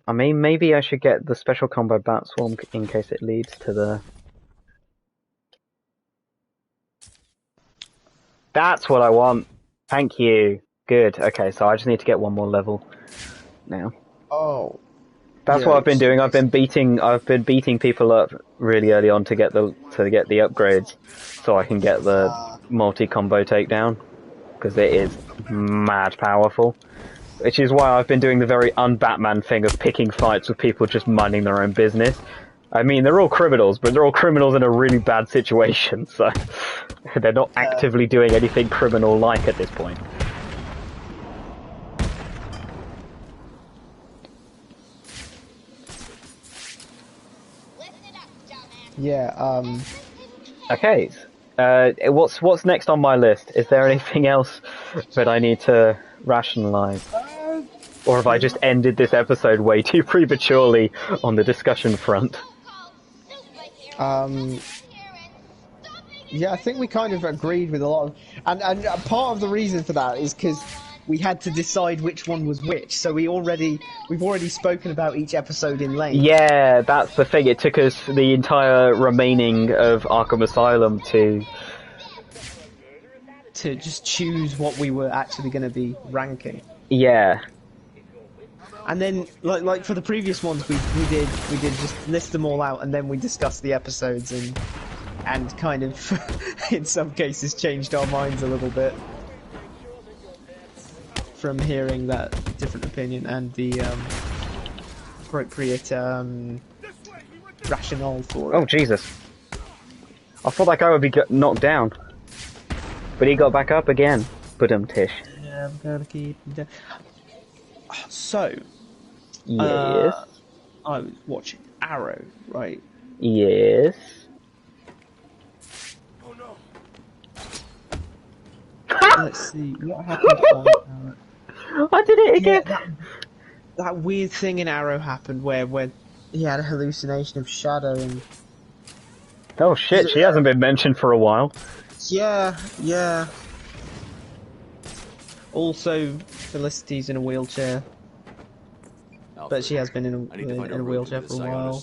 I mean, maybe I should get the special combo bat swarm in case it leads to the. That's what I want. Thank you. Good. Okay, so I just need to get one more level now. Oh. That's what I've been doing. I've been beating people up really early on to get the upgrades, so I can get the multi combo takedown because it is mad powerful. Which is why I've been doing the very un-Batman thing of picking fights with people just minding their own business. I mean, they're all criminals, but they're all criminals in a really bad situation, so they're not actively doing anything criminal-like at this point. Yeah, Okay, what's next on my list? Is there anything else that I need to rationalize? Or have I just ended this episode way too prematurely on the discussion front? yeah, I think we kind of agreed with a lot of, and part of the reason for that is because we had to decide which one was which. So we've already spoken about each episode in length. Yeah, that's the thing. It took us the entire remaining of Arkham Asylum to just choose what we were actually going to be ranking. Yeah. And then, like for the previous ones, we did just list them all out, and then we discussed the episodes and kind of, in some cases, changed our minds a little bit from hearing that different opinion and the appropriate rationale for it. Oh Jesus! I thought that guy would be knocked down, but he got back up again. Tish. Yeah, I'm gonna keep him down. So. Yes. I was watching Arrow, right? Yes. Oh no. Let's see what happened on Arrow. I did it again. Yeah, that weird thing in Arrow happened where he had a hallucination of Shadow and. Oh shit! She hasn't been mentioned for a while. Yeah. Also, Felicity's in a wheelchair. But she has been in a wheelchair for a while.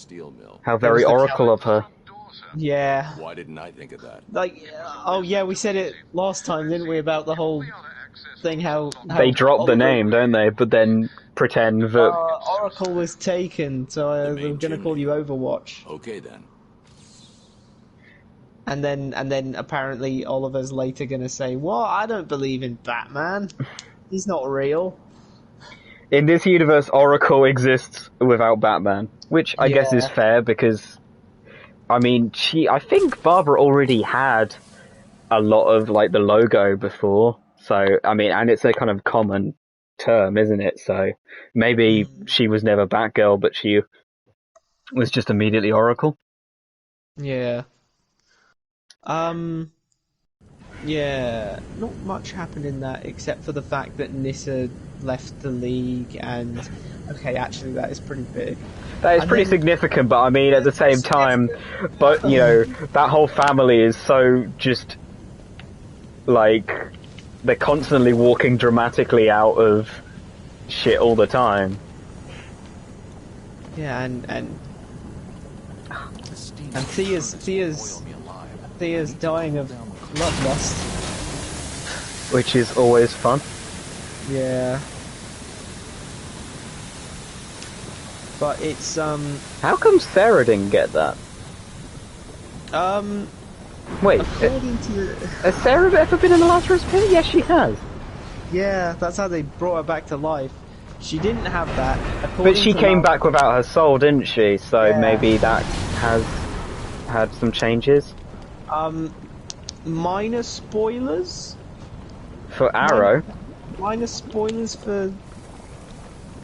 How very Oracle of her. Yeah. Why didn't I think of that? Like, oh yeah, we said it last time, didn't we, about the whole thing, how they drop the name, don't they? But then pretend that... Oracle was taken, so they're gonna call you Overwatch. Okay then. And then apparently Oliver's later gonna say, "What? I don't believe in Batman. He's not real." In this universe, Oracle exists without Batman, which I guess is fair because, I mean, I think Barbara already had a lot of like the logo before, so I mean, and it's a kind of common term, isn't it? So maybe she was never Batgirl, but she was just immediately Oracle. Yeah. Yeah, not much happened in that except for the fact that Nyssa left the league, and okay, actually that is pretty big. That is pretty significant, but I mean at the same time, but you know, that whole family is so just like they're constantly walking dramatically out of shit all the time. Yeah, and Thea's dying of bloodlust, which is always fun. Yeah. But it's How come Sarah didn't get that? Wait, has Sarah ever been in the Lazarus Pit? Yes, she has. Yeah, that's how they brought her back to life. She didn't have that. But she came back without her soul, didn't she? So maybe that has had some changes. Minor spoilers for Arrow. Minor spoilers for.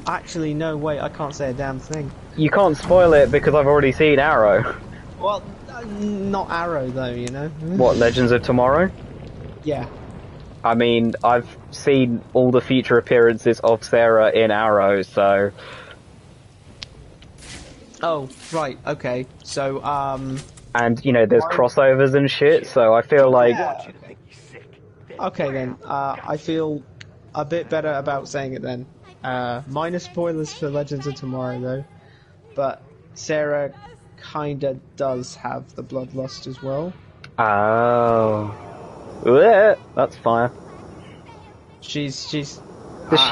Actually, no. Wait, I can't say a damn thing. You can't spoil it because I've already seen Arrow. Well, not Arrow though, you know. What, Legends of Tomorrow? Yeah. I mean, I've seen all the future appearances of Sarah in Arrow, so... Oh, right, okay. So, and, you know, there's crossovers and shit, so I feel like... Okay then, I feel... a bit better about saying it then. Minor spoilers for Legends of Tomorrow though, but Sarah kinda does have the bloodlust as well. Oh. Yeah, that's fire. She's Does she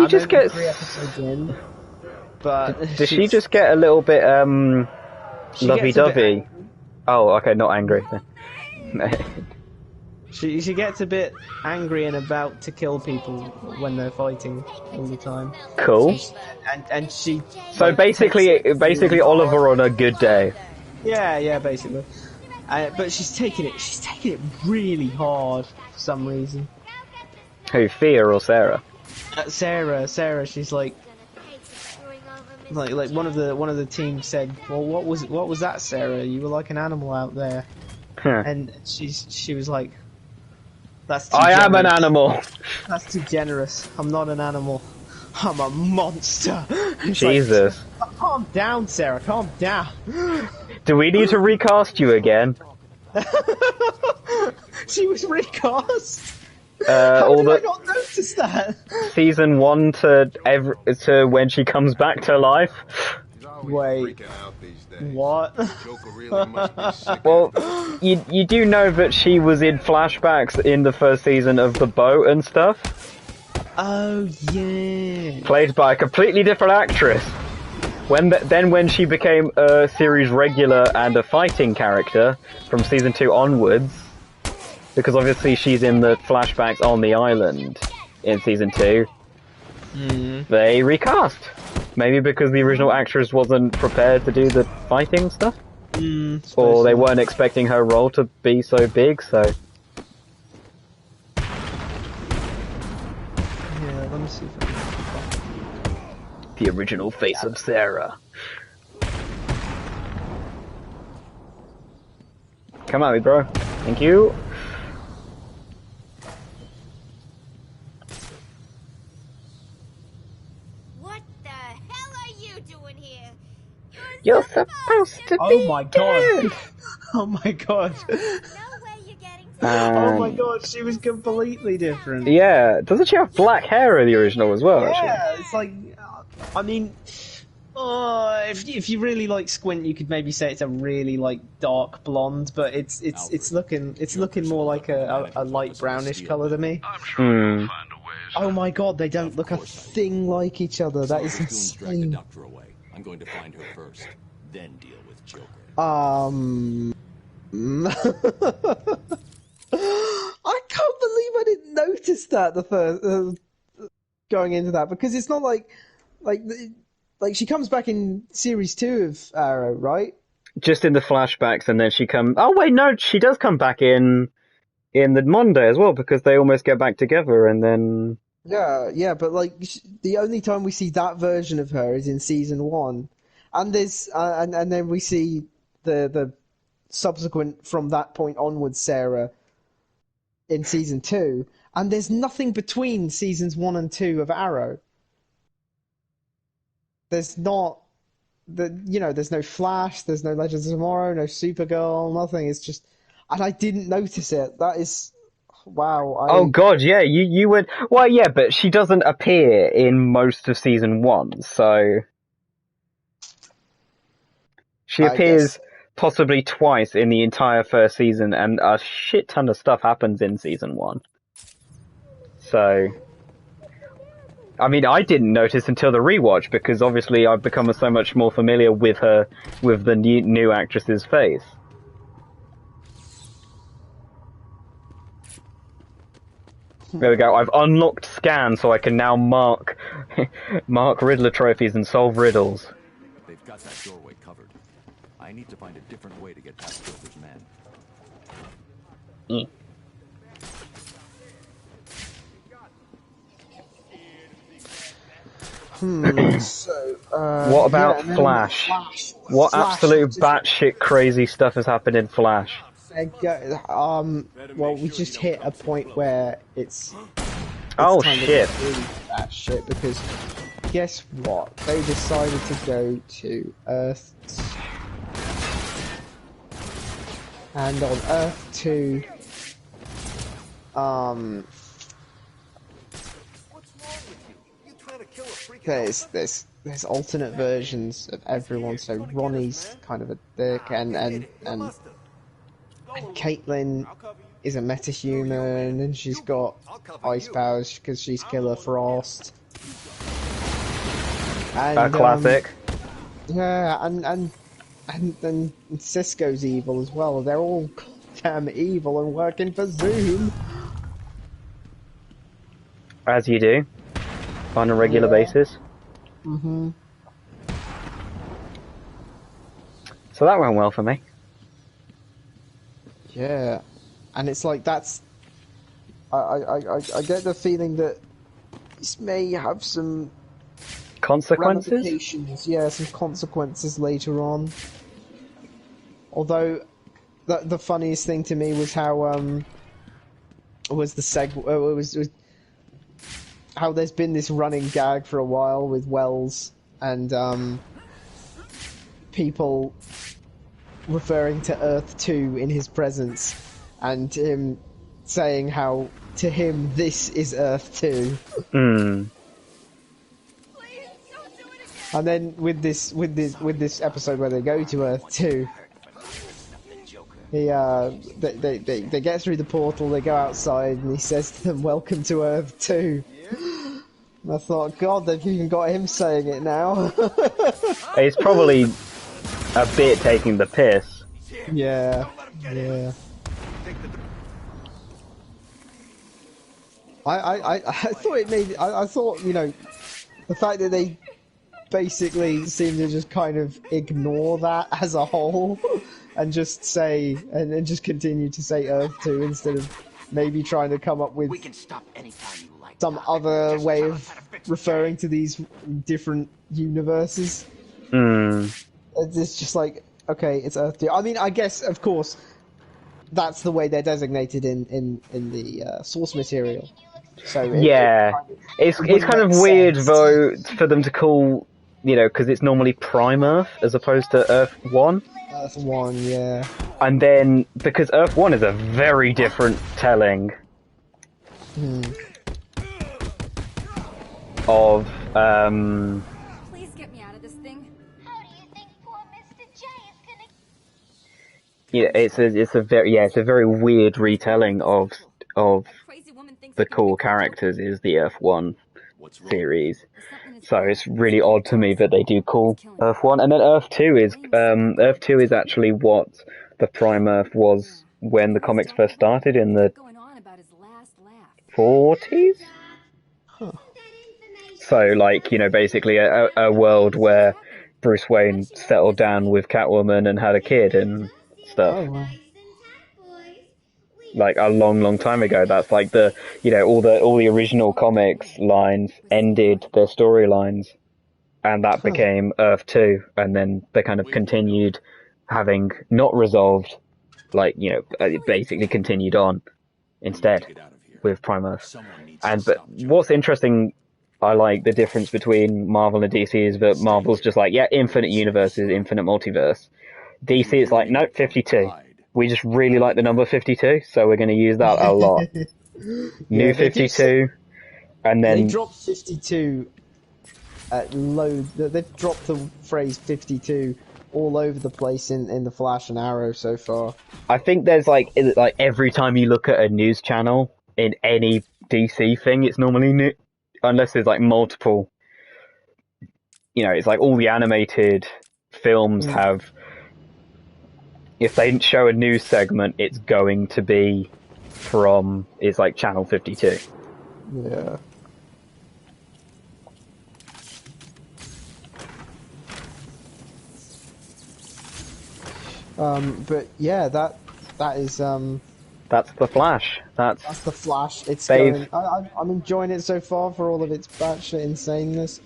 I'm just only get... 3 episodes in, but Does she just get a little bit, she gets a bit lovey-dovey? angry. Oh, okay, not angry. She gets a bit angry and about to kill people when they're fighting all the time. Cool. And she So like, basically takes it really Oliver hard. on a good day. Yeah, basically. But she's taking it really hard for some reason. Who, Thea or Sarah? Sarah, she's like one of the team said, well, what was that, Sarah? You were like an animal out there. Huh. And she was like, that's too I generous. am an animal. That's too generous. I'm not an animal. I'm a monster. It's Jesus. like, calm down, Sarah. Calm down. Do we need to recast you again? She was recast. How did I not notice that? Season 1 to when she comes back to life. Wait. What? Well, you do know that she was in flashbacks in the first season of The Boat and stuff? Oh, yeah. Played by a completely different actress. Then when she became a series regular and a fighting character from season 2 onwards, because obviously she's in the flashbacks on the island in season 2, they recast. Maybe because the original actress wasn't prepared to do the fighting stuff? Or they weren't expecting her role to be so big, so... Yeah, let me see if I can... The original face of Sarah. Come at me, bro. Thank you. What the hell are you doing here? You're supposed to Oh be my god. dead. Oh my god. No way you're getting to Oh my god, she was completely different. Yeah, doesn't she have black hair in the original as well, actually? Yeah, it's like, I mean, if you really like squint, you could maybe say it's a really like dark blonde, but it's looking more like a light brownish color to me. Oh my god, they don't look a thing like each other. That is insane. I'm going to find her first, then deal with Joker. I can't believe I didn't notice that the first going into that, because it's not like she comes back in series 2 of Arrow, right? Just in the flashbacks, and then she comes... Oh wait, no, she does come back in the Monday as well, because they almost get back together, and then... Yeah, but like the only time we see that version of her is in season 1, and there's and then we see the subsequent from that point onwards Sarah in season 2, and there's nothing between seasons 1 and 2 of Arrow. There's not there's no Flash, there's no Legends of Tomorrow, no Supergirl, nothing. It's just, and I didn't notice it. That is. Wow. Oh god, yeah, you would... Well, yeah, but she doesn't appear in most of season 1, so... She appears possibly twice in the entire first season, and a shit ton of stuff happens in season 1. So... I mean, I didn't notice until the rewatch, because obviously I've become so much more familiar with her, with the new actress's face. There we go. I've unlocked scan, so I can now mark Riddler trophies and solve riddles. They've got that doorway covered. I need to find a different way to get past Joker's men. So, what about Flash? What absolute batshit crazy stuff has happened in Flash? Well, we just hit a point where it's oh kind shit! of really batshit, because guess what? They decided to go to Earth, and on Earth 2, there's alternate versions of everyone. So Ronnie's kind of a dick, and Caitlin is a metahuman, and she's got ice powers because she's Killer Frost. And, classic. Yeah, and then Cisco's evil as well. They're all damn evil and working for Zoom. As you do, on a regular basis. Mm-hmm. So that went well for me. Yeah, and it's like that's. I get the feeling that this may have some Consequences? ramifications. Yeah, some consequences later on. Although, the funniest thing to me was how was how there's been this running gag for a while with Wells and people referring to Earth 2 in his presence, and him saying how to him this is Earth 2. And then with this episode where they go to Earth 2, they get through the portal, they go outside, and he says to them, "Welcome to Earth 2." And I thought, God, they've even got him saying it now. It's probably a bit taking the piss. Yeah. I thought it made. I thought, you know, the fact that they basically seem to just kind of ignore that as a whole and just say and just continue to say Earth 2 instead of maybe trying to come up with some other way of referring to these different universes. It's just like, okay, it's Earth 2. I mean, I guess, of course, that's the way they're designated in the source material. So it's kind of weird though for them to call, you know, because it's normally Prime Earth as opposed to Earth 1. Earth 1, yeah. And then because Earth 1 is a very different telling of Please get me out of this thing. How do you think poor Mr. J is gonna... yeah, it's a very weird retelling of the core characters is the Earth 1 series. So it's really odd to me that they do call Earth 1, and then Earth 2 is actually what the Prime Earth was when the comics first started in the 40s. So, like, you know, basically a world where Bruce Wayne settled down with Catwoman and had a kid and stuff. Oh, wow. Like a long time ago. That's like the, you know, all the original comics lines ended their storylines, and that became Earth 2, and then they kind of continued having not resolved, like, you know, basically continued on instead with Prime Earth. But what's interesting, I like the difference between Marvel and DC is that Marvel's just like, yeah, infinite universes, infinite multiverse. DC is like, nope, 52. We just really like the number 52, so we're going to use that a lot. New 52, and then... They dropped 52 at load. They've dropped the phrase 52 all over the place in the Flash and Arrow so far. I think there's like every time you look at a news channel in any DC thing, it's normally new, unless there's like multiple. You know, it's like all the animated films have. If they show a news segment, it's going to be from, it's like channel 52. Yeah. But yeah, that is That's the Flash. That's the Flash. It's going. I'm enjoying it so far for all of its batshit insaneness.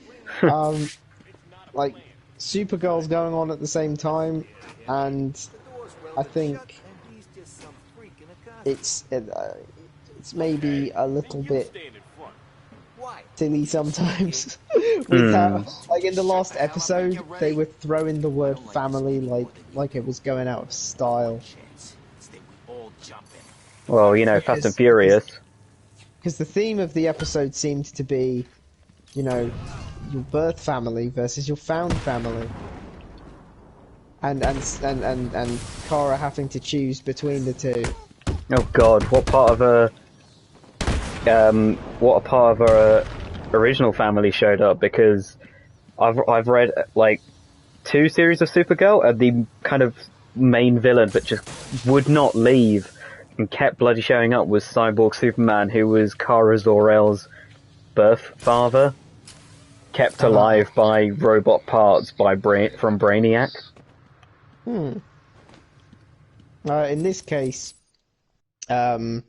Like Supergirl's going on at the same time, and I think it's maybe a little bit silly sometimes. With how, like in the last episode, they were throwing the word family like it was going out of style. Well, you know, Fast and Furious. Because the theme of the episode seemed to be, you know, your birth family versus your found family, and Kara having to choose between the two. Oh God, what part of her original family showed up? Because I've read like 2 series of Supergirl, and the kind of main villain that just would not leave and kept bloody showing up was Cyborg Superman, who was Kara Zor-El's birth father, kept alive by robot parts from Brainiac. In this case, minor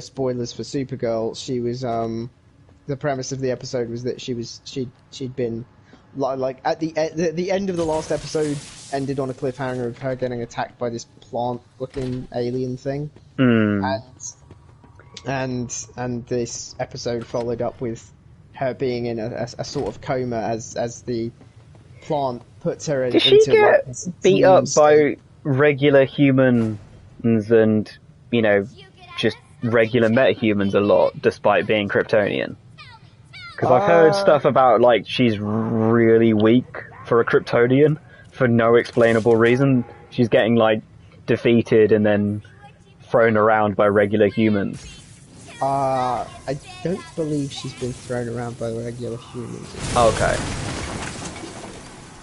spoilers for Supergirl, she was the premise of the episode was that she'd been like at the end of the last episode ended on a cliffhanger of her getting attacked by this plant-looking alien thing, and this episode followed up with her being in a sort of coma as the plant puts her Did she into get like, beat up by regular humans and, you know, just regular metahumans a lot, despite being Kryptonian? Because I've heard stuff about, like, she's really weak for a Kryptonian for no explainable reason. She's getting, like, defeated and then thrown around by regular humans. I don't believe she's been thrown around by regular humans. Okay.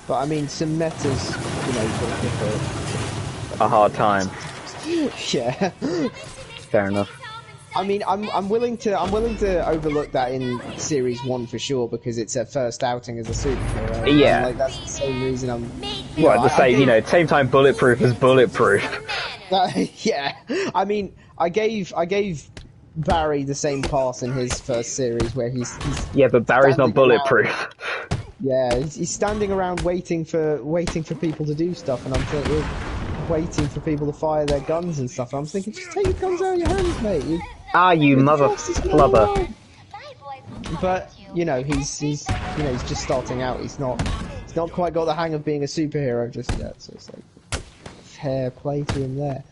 But I mean, some metas, you know, sort of give her a hard time. Yeah. Fair enough. I mean, I'm willing to overlook that in series 1 for sure, because it's her first outing as a superhero. Yeah. And, like, that's the same reason I'm. Same time Bulletproof is Bulletproof. Yeah. I mean, I gave Barry the same pass in his first series where he's yeah, but Barry's not bulletproof. Yeah, he's standing around waiting for people to do stuff, and I'm thinking, waiting for people to fire their guns and stuff. And I'm thinking, just take your guns out of your hands, mate. You mother flubber. But you know, he's just starting out. He's not quite got the hang of being a superhero just yet. So it's like fair play to him there.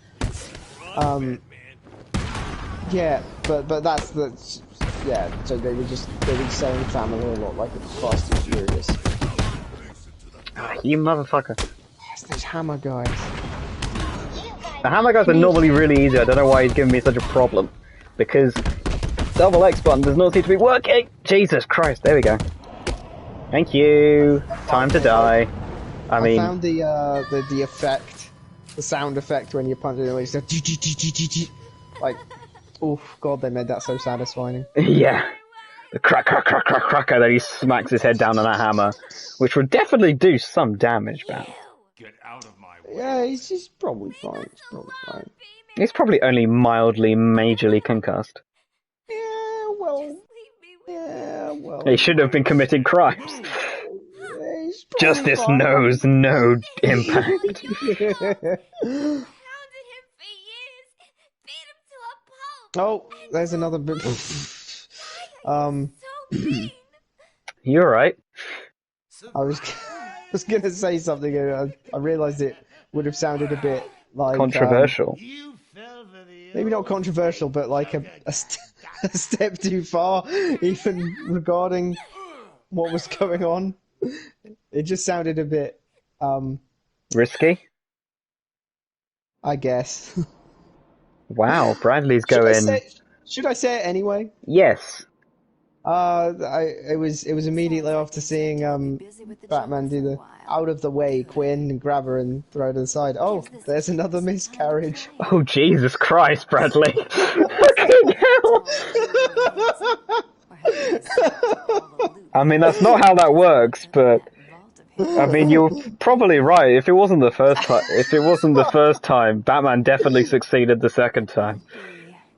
Yeah, but that's yeah. So they were saying family a lot, like it's Fast and Furious. You motherfucker. Yes, those hammer guys. The hammer guys are normally really easy. I don't know why he's giving me such a problem. Because double X button does not seem to be working. Jesus Christ! There we go. Thank you. Time to die. I found the effect, the sound effect when you punch it. It's like, oh god, they made that so satisfying. Yeah. The crack, crack, crack, crack, crack, and then he smacks his head down on that hammer, which would definitely do some damage, man. Get out of my way. Yeah, he's probably fine. He's probably only mildly, majorly concussed. Yeah, well. He shouldn't have been committing crimes. Justice knows no impact. Oh, there's another bit. You alright? I was gonna say something. I realised it would have sounded a bit like controversial. Maybe not controversial, but like a step too far, even regarding what was going on. It just sounded a bit risky, I guess. Wow, Bradley's going. Should I say it anyway? Yes. It was immediately after seeing Batman do the out of the way Quinn and grab her and throw her to the side. Oh, there's another miscarriage. Oh Jesus Christ, Bradley! Fucking hell! I mean, that's not how that works, but I mean, you're probably right. If it wasn't the first time, Batman definitely succeeded the second time.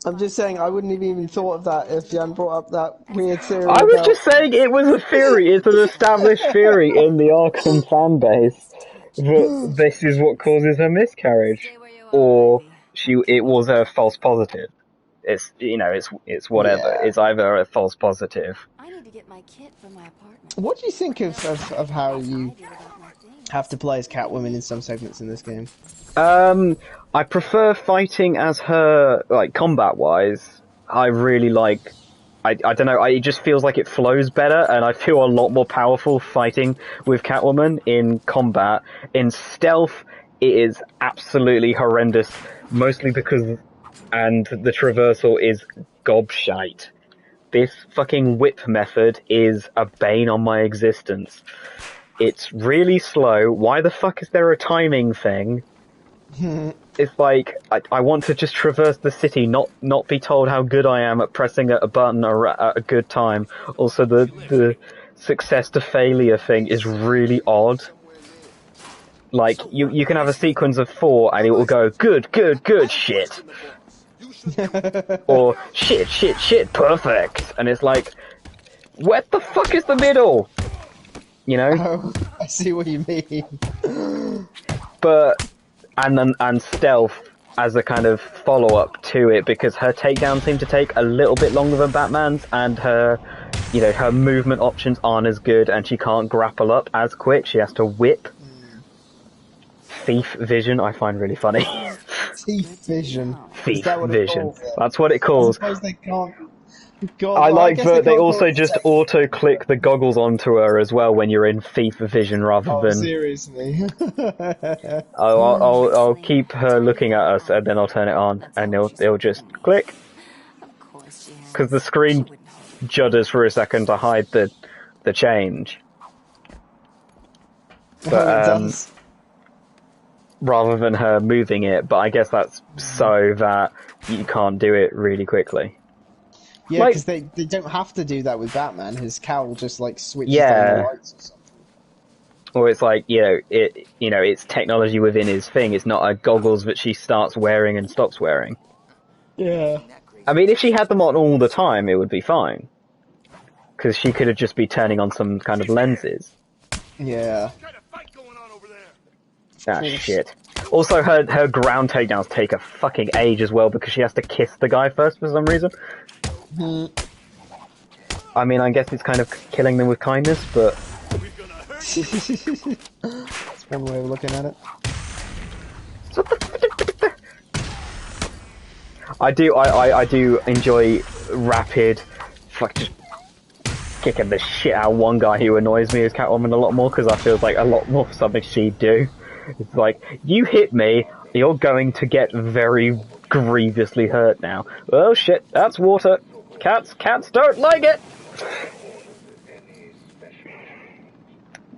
I'm just saying, I wouldn't have even thought of that if you hadn't brought up that weird theory. I was just saying it was a theory. It's an established theory in the Arkham fan base that this is what causes her miscarriage, or it was a false positive. It's it's whatever. Yeah. It's either a false positive. I need to get my kit from my apartment. What do you think of how you have to play as Catwoman in some segments in this game? I prefer fighting as her, like, combat-wise. I I don't know, it just feels like it flows better, and I feel a lot more powerful fighting with Catwoman in combat. In stealth, it is absolutely horrendous, mostly because, and the traversal is gobshite. This fucking whip method is a bane on my existence. It's really slow. Why the fuck is there a timing thing? It's like, I want to just traverse the city, not be told how good I am at pressing a button at a good time. Also, the success to failure thing is really odd. Like, you can have a sequence of 4 and it will go, good, shit. Or, shit, perfect. And it's like, what the fuck is the middle? You know? Oh, I see what you mean. But and stealth as a kind of follow-up to it, because her takedowns seem to take a little bit longer than Batman's, and her movement options aren't as good, and she can't grapple up as quick. She has to whip. Thief vision, I find really funny. Thief vision. Thief Is that what vision. it calls it? That's what it I calls. suppose they can't. God, I well, like guess that they can't also call it just detective. auto-click the goggles onto her as well when you're in thief vision rather Oh, than... seriously? I'll keep her looking at us and then I'll turn it on and it'll just click. Because the screen judders for a second to hide the change. But, Oh, it does. rather than her moving it, but I guess that's so that you can't do it really quickly. Yeah, because they don't have to do that with Batman. His cowl just like switches on the lights or something. Or it's like, it's technology within his thing. It's not a goggles that she starts wearing and stops wearing. Yeah. I mean, if she had them on all the time, it would be fine. Because she could have just be turning on some kind of lenses. Yeah. Ah, shit. Also, her ground takedowns take a fucking age as well, because she has to kiss the guy first for some reason. I mean, I guess it's kind of killing them with kindness, but... That's one way of looking at it. I do enjoy rapid, just kicking the shit out of one guy who annoys me as Catwoman a lot more, because I feel like a lot more something she'd do. It's like, you hit me, you're going to get very grievously hurt now. Oh shit, that's water. Cats don't like it!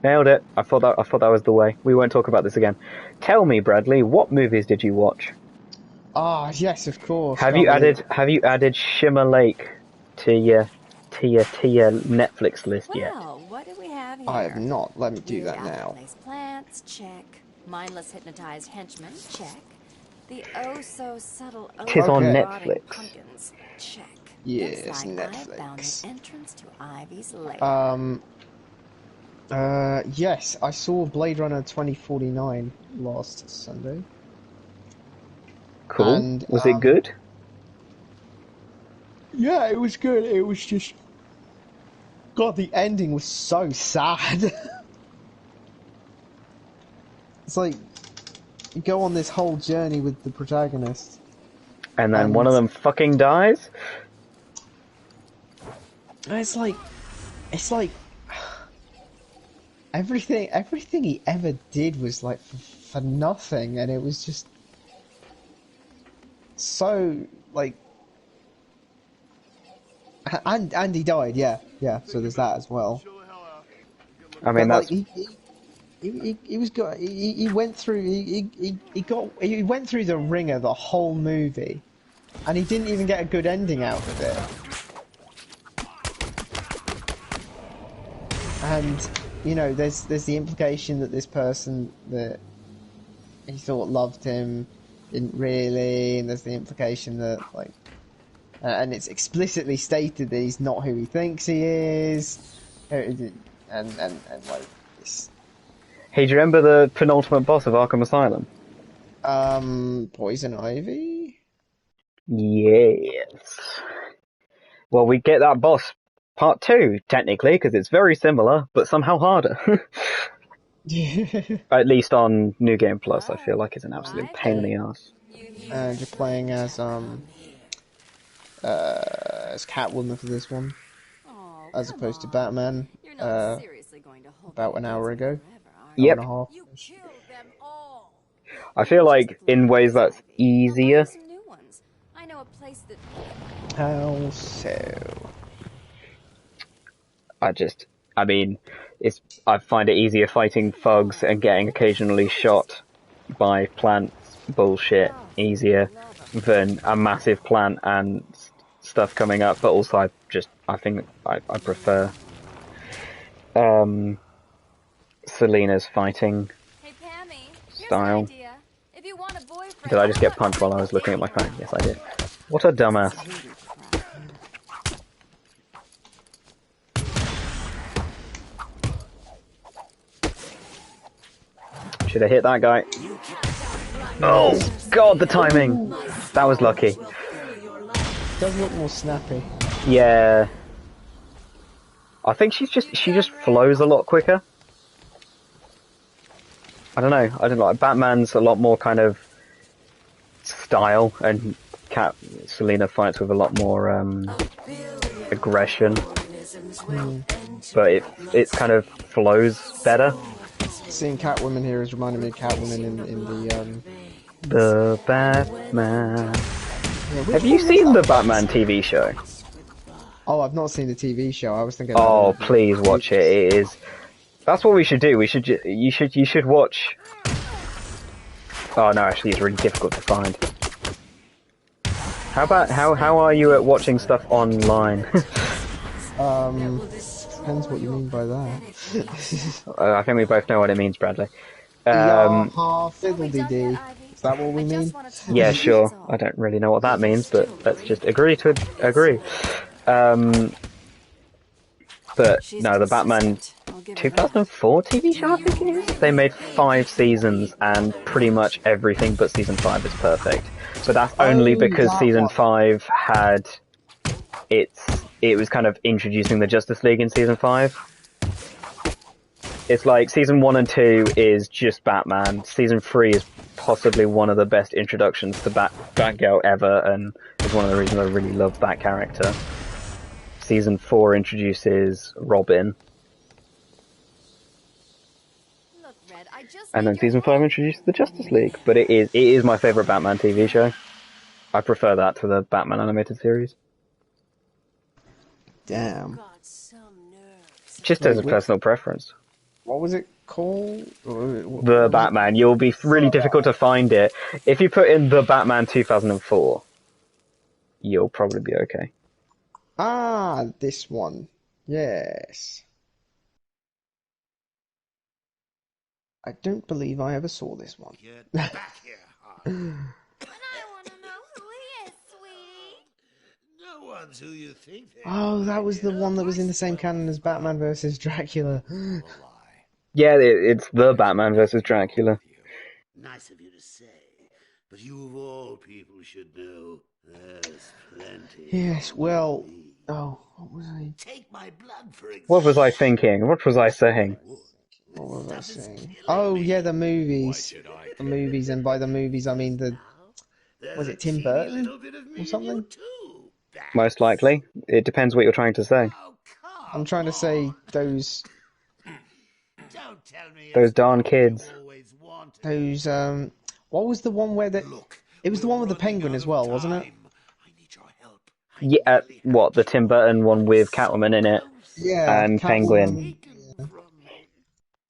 Nailed it. I thought that was the way. We won't talk about this again. Tell me, Bradley, what movies did you watch? Ah, yes, of course. Have you added Shimmer Lake to your Netflix list yet? Well, what do we have here? I have not. Let me do that now. Plants, check. Mindless hypnotized henchmen, check. The oh-so-subtle Tis on rotting Netflix. pumpkins, check. Yes, Looks like I found Netflix. the entrance to Ivy's lair. Yes, I saw Blade Runner 2049 last Sunday. Cool. And, was it good? Yeah, it was good. It was just... God, the ending was so sad. It's like, you go on this whole journey with the protagonist. And then one of them fucking dies? It's like... Everything he ever did was like for nothing, and it was just so like, and he died, yeah. So there's that as well. I mean, but, that's like, he was good. He went through he went through the ringer the whole movie, and he didn't even get a good ending out of it. And there's the implication that this person that he thought loved him didn't really, and there's the implication that like, and it's explicitly stated that he's not who he thinks he is, and like this. Hey, do you remember the penultimate boss of Arkham Asylum? Poison Ivy? Yes. Well, we get that boss part 2, technically, because it's very similar, but somehow harder. At least on New Game Plus, I feel like it's an absolute pain in the ass. And you're playing as as Catwoman for this one, Oh, as come opposed to on. Batman You're not seriously going to hold about that an hour against me ago, forever, are hour you? and a Yep. half. You killed them all. I feel like in ways that's I'll buy you easier. some new ones. I know a place that. How so? I mean, I find it easier fighting thugs and getting occasionally shot by plants bullshit easier than a massive plant and stuff coming up. But also, I think I prefer Selena's fighting Hey, Pammy, here's an style. idea. If you want a boyfriend, Did I how just get about punched while I take was looking at my dating phone? around? Yes, I did. What a dumbass. Should have hit that guy. Oh, God, the timing. That was lucky. Does look more snappy. Yeah. I think she just flows a lot quicker. I don't know. I don't like Batman's a lot more kind of style, and Selena fights with a lot more aggression. But it kind of flows better. Seeing Catwoman here is reminding me of Catwoman in The Batman. Yeah, which Have you one was seen that? the Batman TV show? Oh, I've not seen the TV show. I was thinking about Oh, the please watch it. movies. It is. That's what we should do. You should watch. Oh no, actually, it's really difficult to find. How are you at watching stuff online? Depends what you mean by that. I think we both know what it means, Bradley. Yaha Are we done yet, fiddle-dee-dee. Ivy? Is that what we I mean? just want to talk. Yeah, That's sure. all. I don't really know what that means, but let's just agree to agree. But She's no, the Batman consistent. I'll give her that. 2004 TV show, I think it is. They made 5 seasons, and pretty much everything but season 5 is perfect. But that's only Oh, because that season one. 5 had it was kind of introducing the Justice League in season 5. It's like season 1 and 2 is just Batman. Season 3 is possibly one of the best introductions to Batgirl ever, and is one of the reasons I really love that character. Season 4 introduces Robin, Look, Red, I just and need then your season 5 help. introduces the Justice League. But it is my favorite Batman TV show. I prefer that to the Batman animated series. Damn. Just as Wait, a personal preference. what was it called? The Batman. You'll be really difficult to find it. If you put in the Batman 2004, you'll probably be okay. Ah, this one. Yes. I don't believe I ever saw this one. Get back here, Harvey. And I want to know who he is, sweetie. No one's who you think they Oh, are, that was the dear. one that was in the same canon as Batman versus Dracula. Yeah, it's the Batman versus Dracula. Nice of you to say, but you of all people should know there's plenty. Yes, of well... me. Oh, what was I... Take my blood, for example. What was I thinking? What was I saying? What was I saying? Oh, yeah, the movies. The movies, and by the movies I mean the... Was it Tim Burton? Or something? Most likely. It depends what you're trying to say. I'm trying to say those... Don't tell me Those darn kids. Those, What was the one where the... It was the one with the penguin as well, wasn't it? Yeah, what, the Tim Burton one with Catwoman in it? Yeah, And Penguin. Catwoman.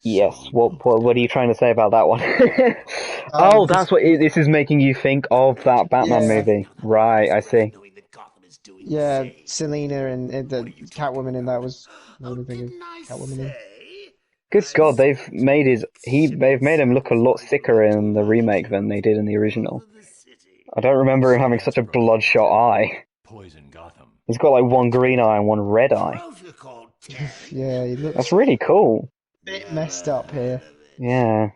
Yeah. Yes, what are you trying to say about that one? Oh, that's what this is making you think of that Batman Yeah. movie. Right, I see. Yeah, Selena and the Catwoman in that was what I think of Catwoman in. Good God, they've made him look a lot sicker in the remake than they did in the original. I don't remember him having such a bloodshot eye. Poison Gotham. He's got like one green eye and one red eye. Yeah, he looks That's really cool. a bit messed up here. Yeah.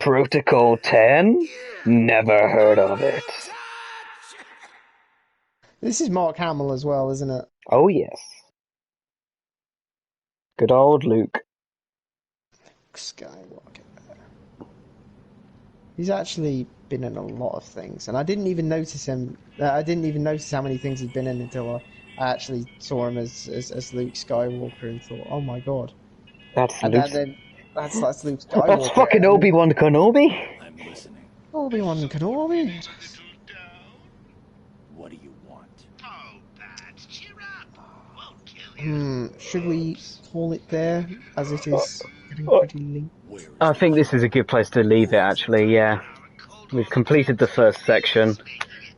Protocol 10? Never heard of it. This is Mark Hamill as well, isn't it? Oh yes. Good old Luke. Skywalker. He's actually been in a lot of things, and I didn't even notice him. I didn't even notice how many things he'd been in until I actually saw him as Luke Skywalker and thought, "Oh my god!" That's And Luke. then that's Luke That's Skywalker. fucking Obi-Wan Kenobi. I'm listening. Obi-Wan Kenobi. What do you want? Oh, Pat, cheer up. Won't kill you. Should we call it there, as it is getting pretty late? Where is I think this is a good place to leave it, actually, yeah. We've completed the first section,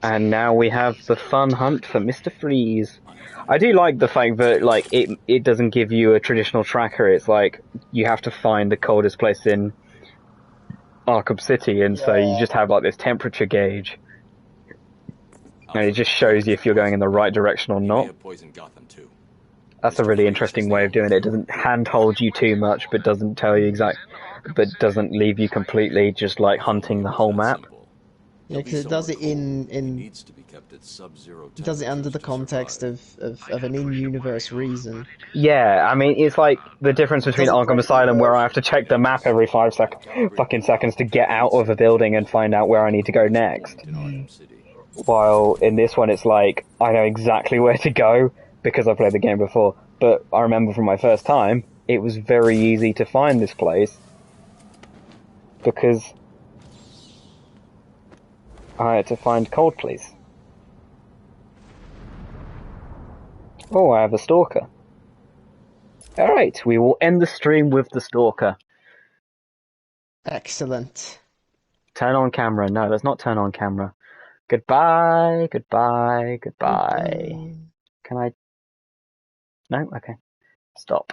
and now we have the fun hunt for Mr. Freeze. I do like the fact that, like, it doesn't give you a traditional tracker. It's like, you have to find the coldest place in Arkham City, and so you just have, like, this temperature gauge. And it just shows you if you're going in the right direction or He may not. have poisoned Gotham too. That's a really interesting way of doing it. It doesn't handhold you too much, but doesn't tell you but doesn't leave you completely just like hunting the whole map. Yeah, because it does it Needs to be kept at sub-zero it does it under the temperatures to context of an in-universe reason. Yeah, I mean, it's like the difference between doesn't Arkham break Asylum, the where I have to check the map every 5 fucking seconds to get out of a building and find out where I need to go next. While in this one, it's like, I know exactly where to go because I played the game before. But I remember from my first time, it was very easy to find this place because I had to find Cold Please. Oh, I have a stalker. Alright, we will end the stream with the stalker. Excellent. Turn on camera. No, let's not turn on camera. Goodbye, goodbye, goodbye. Can I? No? Okay. Stop.